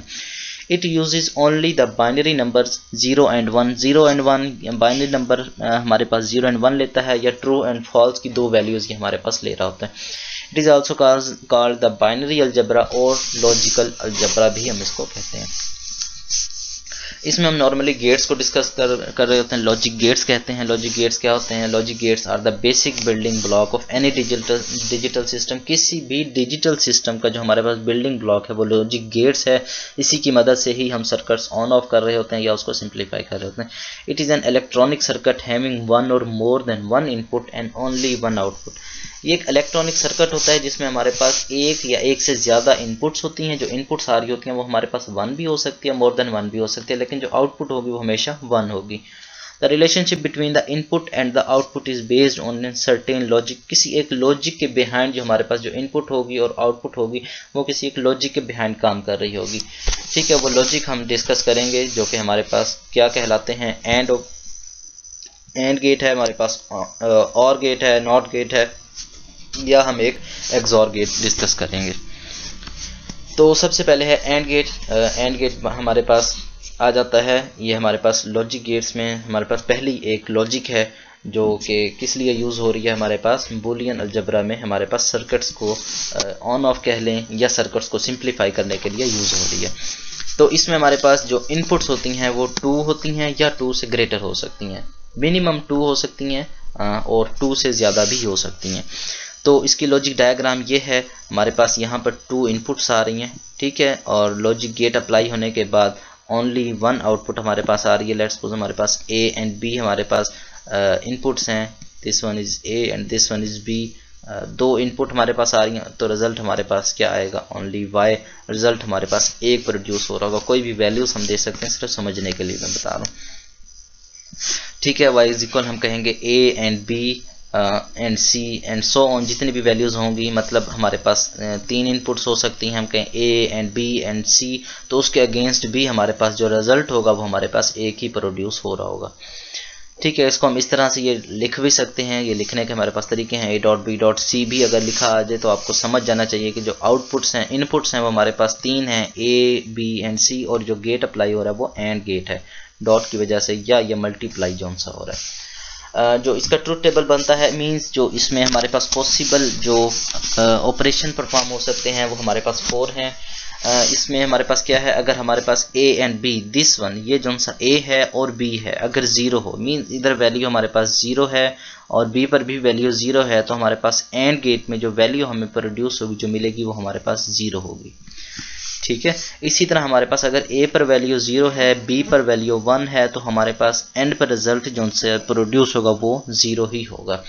It uses only the binary numbers 0 and 1. 0 and 1 binary number हमारे पास 0 and 1 लेता है, या ट्रू एंड फॉल्स की दो वैल्यूज़ ये हमारे पास ले रहा होता है। It is also called the binary algebra और लॉजिकल अलजबरा भी हम इसको कहते हैं। इसमें हम नॉर्मली गेट्स को डिस्कस कर रहे होते हैं, लॉजिक गेट्स कहते हैं। लॉजिक गेट्स क्या होते हैं? Logic gates are the basic building block of any digital system. किसी भी डिजिटल सिस्टम का जो हमारे पास बिल्डिंग ब्लॉक है वो लॉजिक गेट्स है। इसी की मदद से ही हम सर्किट्स ऑन ऑफ कर रहे होते हैं या उसको सिंप्लीफाई कर रहे होते हैं। It is an electronic circuit having one और more than one input and only one output. ये एक इलेक्ट्रॉनिक सर्किट होता है जिसमें हमारे पास एक या एक से ज़्यादा इनपुट्स होती हैं। जो इनपुट्स आ रही होती हैं वो हमारे पास वन भी हो सकती है, मोर देन वन भी हो सकती है, लेकिन जो आउटपुट होगी वो हमेशा वन होगी। The relationship between the input and the output is based on certain logic. किसी एक लॉजिक के बिहाइंड जो हमारे पास जो इनपुट होगी और आउटपुट होगी वो किसी एक लॉजिक के बिहाइंड काम कर रही होगी। ठीक है, वो लॉजिक हम डिस्कस करेंगे जो कि हमारे पास क्या कहलाते हैं। एंड गेट है हमारे पास, और गेट है, नॉट गेट है, या हम एक एक्सॉर गेट डिस्कस करेंगे। तो सबसे पहले है एंड गेट। एंड गेट हमारे पास आ जाता है, ये हमारे पास लॉजिक गेट्स में हमारे पास पहली एक लॉजिक है जो कि किस लिए यूज़ हो रही है हमारे पास बूलियन अलजबरा में। हमारे पास सर्किट्स को ऑन ऑफ कह लें या सर्किट्स को सिंप्लीफाई करने के लिए यूज़ हो रही है। तो इसमें हमारे पास जो इनपुट्स होती हैं वो 2 होती हैं या 2 से ग्रेटर हो सकती हैं, मिनिमम 2 हो सकती हैं और 2 से ज़्यादा भी हो सकती हैं। तो इसकी लॉजिक डायग्राम ये है, हमारे पास यहाँ पर 2 इनपुट्स आ रही हैं, ठीक है, और लॉजिक गेट अप्लाई होने के बाद ओनली 1 आउटपुट हमारे पास आ रही है। लेट्स सपोज हमारे पास A एंड B हमारे पास इनपुट्स हैं, this one is A and this one is B। 2 input हमारे पास आ रही हैं, तो रिजल्ट हमारे पास क्या आएगा, ओनली Y। रिजल्ट हमारे पास 1 प्रोड्यूस हो रहा होगा। कोई भी वैल्यूज हम दे सकते हैं, सिर्फ समझने के लिए मैं बता रहा हूँ, ठीक है। Y इज इक्वल हम कहेंगे A and B and C and so on, जितनी भी वैल्यूज होंगी, मतलब हमारे पास 3 इनपुट्स हो सकती हैं, हम कहें A and B and C, तो उसके अगेंस्ट भी हमारे पास जो रिजल्ट होगा वो हमारे पास एक ही प्रोड्यूस हो रहा होगा, ठीक है। इसको हम इस तरह से ये लिख भी सकते हैं, ये लिखने के हमारे पास तरीके हैं। A dot B dot C भी अगर लिखा आ जाए तो आपको समझ जाना चाहिए कि जो आउटपुट्स हैं, इनपुट्स हैं, वो हमारे पास 3 हैं, A B एंड C, और जो गेट अप्लाई हो रहा है वो एंड गेट है, डॉट की वजह से, या ये मल्टीप्लाई जोन सा हो रहा है। जो इसका ट्रुथ टेबल बनता है, मींस जो इसमें हमारे पास पॉसिबल जो ऑपरेशन परफॉर्म हो सकते हैं वो हमारे पास 4 हैं। इसमें हमारे पास क्या है, अगर हमारे पास A and B, this one, ये जो सा A है और B है, अगर 0 हो, मींस इधर वैल्यू हमारे पास 0 है और B पर भी वैल्यू 0 है, तो हमारे पास एंड गेट में जो वैल्यू हमें प्रोड्यूस होगी, जो मिलेगी, वो हमारे पास 0 होगी, ठीक है। इसी तरह हमारे पास अगर A पर वैल्यू 0 है, B पर वैल्यू 1 है, तो हमारे पास एंड पर रिजल्ट जो से प्रोड्यूस होगा वो 0 ही होगा।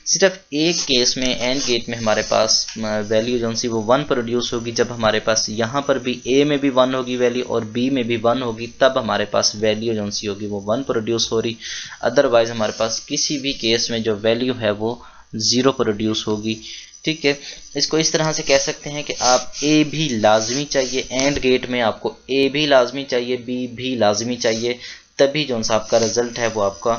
सिर्फ एक केस में एंड गेट में हमारे पास वैल्यू जो सी वो 1 प्रोड्यूस होगी, जब हमारे पास यहाँ पर भी A में भी 1 होगी वैल्यू और B में भी 1 होगी, तब हमारे पास वैल्यू जो सी होगी वो 1 प्रोड्यूस हो रही। अदरवाइज हमारे पास किसी भी केस में जो वैल्यू है वो 0 प्रोड्यूस होगी, ठीक है। इसको इस तरह से कह सकते हैं कि आप A भी लाजमी चाहिए, एंड गेट में आपको A भी लाजमी चाहिए, B भी लाजमी चाहिए, तभी जो सा आपका रिजल्ट है वो आपका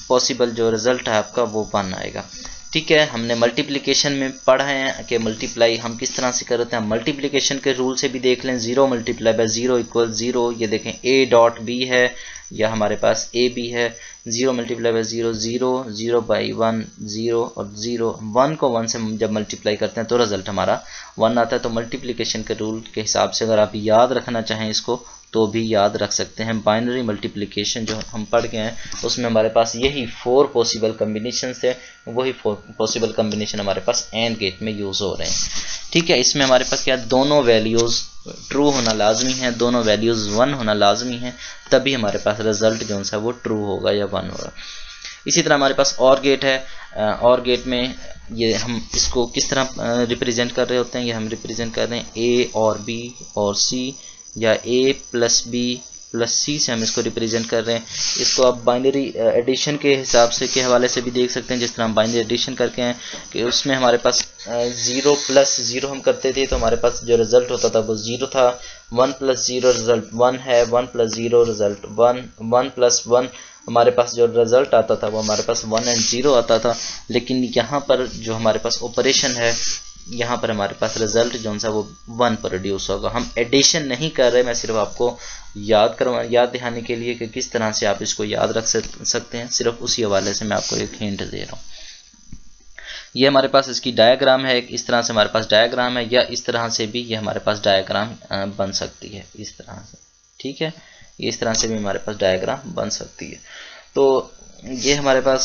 पॉसिबल जो रिजल्ट है आपका वो 1 आएगा, ठीक है। हमने मल्टीप्लिकेशन में पढ़ा है कि मल्टीप्लाई हम किस तरह से करते हैं। मल्टीप्लिकेशन के रूल से भी देख लें, 0 मल्टीप्लाई बाय 0 इक्वल 0। ये देखें A डॉट B है या हमारे पास A B है, 0 मल्टीप्लाई बाय 0 0, 0 बाई 1 0 और 0, 1 को 1 से जब मल्टीप्लाई करते हैं तो रिजल्ट हमारा 1 आता है। तो मल्टीप्लिकेशन के रूल के हिसाब से अगर आप याद रखना चाहें इसको तो भी याद रख सकते हैं। बाइनरी मल्टीप्लिकेशन जो हम पढ़ गए हैं उसमें हमारे पास यही 4 पॉसिबल कम्बिनेशन थे, वही 4 पॉसिबल कम्बिनेशन हमारे पास एंड गेट में यूज़ हो रहे हैं, ठीक है। इसमें हमारे पास क्या, दोनों वैल्यूज़ ट्रू होना लाजमी है, दोनों वैल्यूज़ 1 होना लाजमी है, तभी हमारे पास रिजल्ट जो है वो ट्रू होगा या 1 होगा। इसी तरह हमारे पास और गेट है, और गेट में ये हम इसको किस तरह रिप्रेजेंट कर रहे होते हैं, ये हम रिप्रेजेंट कर रहे हैं A और B और C, या A plus B plus C से हम इसको रिप्रेजेंट कर रहे हैं। इसको आप बाइनरी एडिशन के हिसाब से के हवाले से भी देख सकते हैं, जिस तरह हम बाइनरी एडिशन करके हैं कि उसमें हमारे पास 0 प्लस 0 हम करते थे तो हमारे पास जो रिजल्ट होता था वो 0 था, 1 प्लस 0 रिजल्ट 1 है, 1 प्लस 0 रिजल्ट 1, 1 प्लस 1 हमारे पास जो रिजल्ट आता था वो हमारे पास 1 एंड 0 आता था। लेकिन यहाँ पर जो हमारे पास ऑपरेशन है, यहाँ पर हमारे पास रिजल्ट जो सा वो 1 प्रोड्यूस होगा। हम एडिशन नहीं कर रहे, मैं सिर्फ आपको याद दिखाने के लिए कि किस तरह से आप इसको याद रख सकते हैं, सिर्फ उसी हवाले से मैं आपको एक हिंट दे रहा हूँ। ये हमारे पास इसकी डायग्राम है, इस तरह से हमारे पास डायग्राम है, या इस तरह से भी ये हमारे पास डायग्राम बन सकती है, इस तरह से, ठीक है। इस तरह से भी हमारे पास डायग्राम बन सकती है। तो ये हमारे पास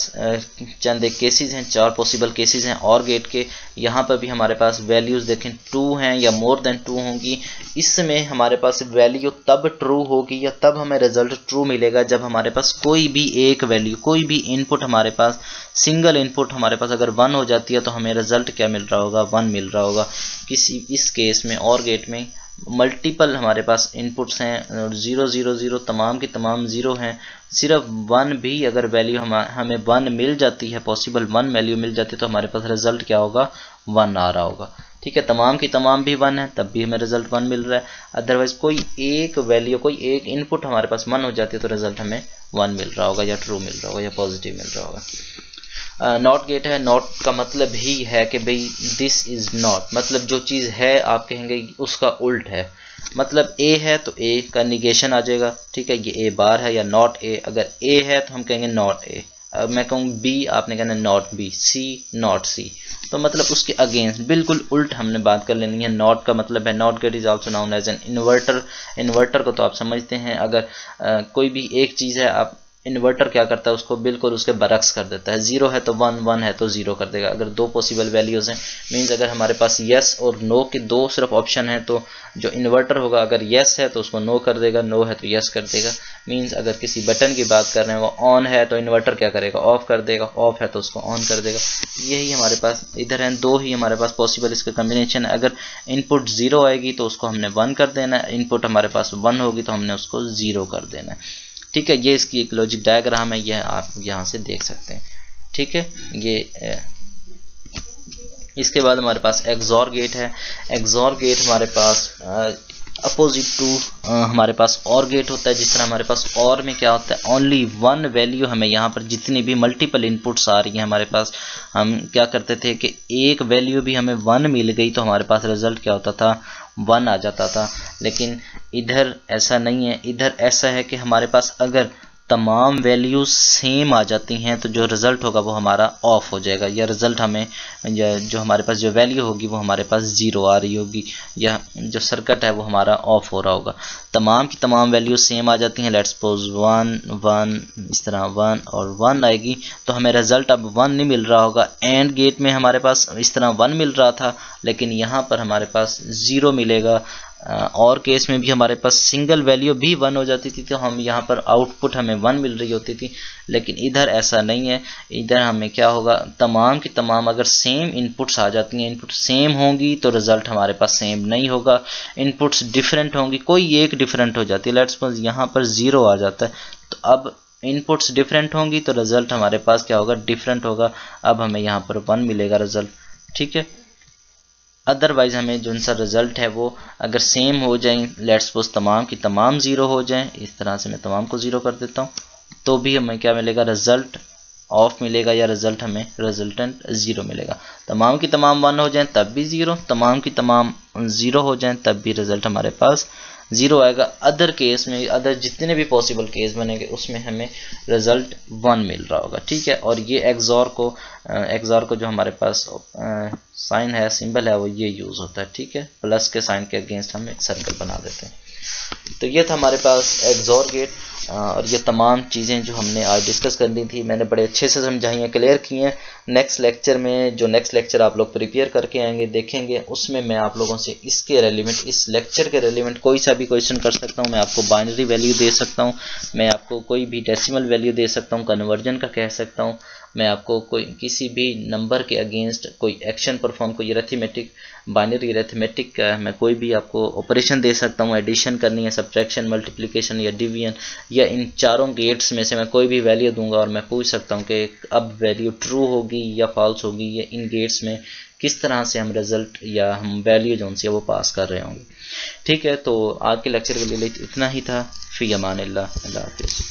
चंद एक केसेस हैं, 4 पॉसिबल केसेस हैं और गेट के। यहाँ पर भी हमारे पास वैल्यूज़ देखें 2 हैं या मोर देन 2 होंगी। इसमें हमारे पास वैल्यू तब ट्रू होगी या तब हमें रिजल्ट ट्रू मिलेगा जब हमारे पास कोई भी एक वैल्यू, कोई भी इनपुट हमारे पास, सिंगल इनपुट हमारे पास अगर 1 हो जाती है तो हमें रिजल्ट क्या मिल रहा होगा, 1 मिल रहा होगा। इस केस में और गेट में मल्टीपल हमारे पास इनपुट्स हैं, 0 0 0 तमाम की तमाम 0 हैं, सिर्फ 1 भी अगर वैल्यू हमें 1 मिल जाती है, पॉसिबल 1 वैल्यू मिल जाती है तो हमारे पास रिजल्ट क्या होगा, 1 आ रहा होगा, ठीक है। तमाम की तमाम भी 1 है तब भी हमें रिजल्ट 1 मिल रहा है। अदरवाइज कोई एक वैल्यू, कोई एक इनपुट हमारे पास 1 हो जाती है तो रिजल्ट हमें 1 मिल रहा होगा या ट्रू मिल रहा होगा या पॉजिटिव मिल रहा होगा। नॉट गेट है, नॉट का मतलब ही है कि भाई दिस इज नॉट, मतलब जो चीज़ है आप कहेंगे उसका उल्ट है। मतलब A है तो A का निगेशन आ जाएगा, ठीक है। ये A बार है या नॉट A, अगर A है तो हम कहेंगे नॉट A। अब मैं कहूँ B, आपने कहना not B, C not C, तो मतलब उसके अगेंस्ट बिल्कुल उल्ट हमने बात कर लेनी है। नॉट का मतलब है, not gate is also known as an inverter. Inverter को तो आप समझते हैं, अगर कोई भी एक चीज़ है, आप इन्वर्टर क्या करता है, उसको बिल्कुल उसके बरक्स कर देता है। 0 है तो 1, 1 है तो 0 कर देगा। अगर दो पॉसिबल वैल्यूज़ हैं, मीन्स अगर हमारे पास येस और नो के दो सिर्फ ऑप्शन है, तो जो इन्वर्टर होगा अगर येस है तो उसको नो कर देगा, नो है तो येस कर देगा। मीन्स अगर किसी बटन की बात कर रहे हैं, वो ऑन है तो इन्वर्टर क्या करेगा, ऑफ कर देगा, ऑफ है तो उसको ऑन कर देगा। यही हमारे पास इधर हैं, दो ही हमारे पास पॉसिबल इसका कम्बिनेशन है। अगर इनपुट 0 आएगी तो उसको हमने 1 कर देना है, इनपुट हमारे पास 1 होगी तो हमने उसको 0 कर देना है। ठीक है, ये इसकी एक लॉजिक डायग्राम है, यह आप यहाँ से देख सकते हैं। ठीक है, ये इसके बाद हमारे पास एक्सॉर गेट है। एक्सॉर गेट हमारे पास अपोजिट टू हमारे पास और गेट होता है। जिस तरह हमारे पास और में क्या होता है, ओनली वन वैल्यू, हमें यहाँ पर जितनी भी मल्टीपल इनपुट्स आ रही हैं हमारे पास, हम क्या करते थे कि एक वैल्यू भी हमें 1 मिल गई तो हमारे पास रिजल्ट क्या होता था, 1 आ जाता था। लेकिन इधर ऐसा नहीं है, इधर ऐसा है कि हमारे पास अगर तमाम वैल्यूज सेम आ जाती हैं तो जो रिज़ल्ट होगा वो हमारा ऑफ हो जाएगा, या रिज़ल्ट हमें जो हमारे पास जो वैल्यू होगी वो हमारे पास 0 आ रही होगी, या जो सर्किट है वो हमारा ऑफ हो रहा होगा। तमाम की तमाम वैल्यूज सेम आ जाती हैं, लेट्स सपोज 1 1 इस तरह 1 और 1 आएगी तो हमें रिज़ल्ट अब 1 नहीं मिल रहा होगा। एंड गेट में हमारे पास इस तरह 1 मिल रहा था, लेकिन यहाँ पर हमारे पास 0 मिलेगा। और केस में भी हमारे पास सिंगल वैल्यू भी 1 हो जाती थी तो हम यहाँ पर आउटपुट हमें 1 मिल रही होती थी। लेकिन इधर ऐसा नहीं है, इधर हमें क्या होगा, तमाम की तमाम अगर सेम इनपुट्स आ जाती हैं, इनपुट सेम होंगी तो रिज़ल्ट हमारे पास सेम नहीं होगा। इनपुट्स डिफरेंट होंगी, कोई एक डिफरेंट हो जाती है, लेट्स सपोज यहाँ पर 0 आ जाता है, तो अब इनपुट्स डिफरेंट होंगी तो रिज़ल्ट हमारे पास क्या होगा, डिफरेंट होगा। अब हमें यहाँ पर 1 मिलेगा रिज़ल्ट। ठीक है, अदरवाइज हमें जो सा रिज़ल्ट है वो अगर सेम हो जाए, लेट्स सपोज तमाम की तमाम 0 हो जाएं, इस तरह से मैं तमाम को 0 कर देता हूँ, तो भी हमें क्या मिलेगा, रिज़ल्ट ऑफ मिलेगा, या रिज़ल्ट हमें रिजल्टेंट 0 मिलेगा। तमाम की तमाम 1 हो जाएं तब भी 0, तमाम की तमाम 0 हो जाएं तब भी रिज़ल्ट हमारे पास 0 आएगा। अदर केस में, अदर जितने भी पॉसिबल केस बनेंगे उसमें हमें रिज़ल्ट 1 मिल रहा होगा। ठीक है, और ये एक्सॉर को जो हमारे पास साइन है, सिंबल है, वो ये यूज़ होता है। ठीक है, प्लस के साइन के अगेंस्ट हम एक सर्कल बना देते हैं। तो ये था हमारे पास एक्सॉर गेट, और ये तमाम चीज़ें जो हमने आज डिस्कस करनी थी मैंने बड़े अच्छे से समझाई हैं, क्लियर की हैं। नेक्स्ट लेक्चर में, जो नेक्स्ट लेक्चर आप लोग प्रिपेयर करके आएंगे देखेंगे, उसमें मैं आप लोगों से इसके रेलिवेंट, इस लेक्चर के रेलिवेंट कोई सा भी क्वेश्चन कर सकता हूँ। मैं आपको बाइनरी वैल्यू दे सकता हूँ, मैं आपको कोई भी डेसिमल वैल्यू दे सकता हूँ, कन्वर्जन का कह सकता हूँ, मैं आपको कोई किसी भी नंबर के अगेंस्ट कोई एक्शन परफॉर्म, कोई अरिथमेटिक, बाइनरी अरिथमेटिक का मैं कोई भी आपको ऑपरेशन दे सकता हूँ। एडिशन करनी है, सब्ट्रैक्शन, मल्टीप्लिकेशन या डिवीजन, या इन चारों गेट्स में से मैं कोई भी वैल्यू दूंगा और मैं पूछ सकता हूँ कि अब वैल्यू ट्रू होगी या फॉल्स होगी, या इन गेट्स में किस तरह से हम रिजल्ट या हम वैल्यू जो सी वो पास कर रहे होंगे। ठीक है, तो आज के लेक्चर के लिए इतना ही था। फी अमान अल्लाह, अल्लाह हाफिज़।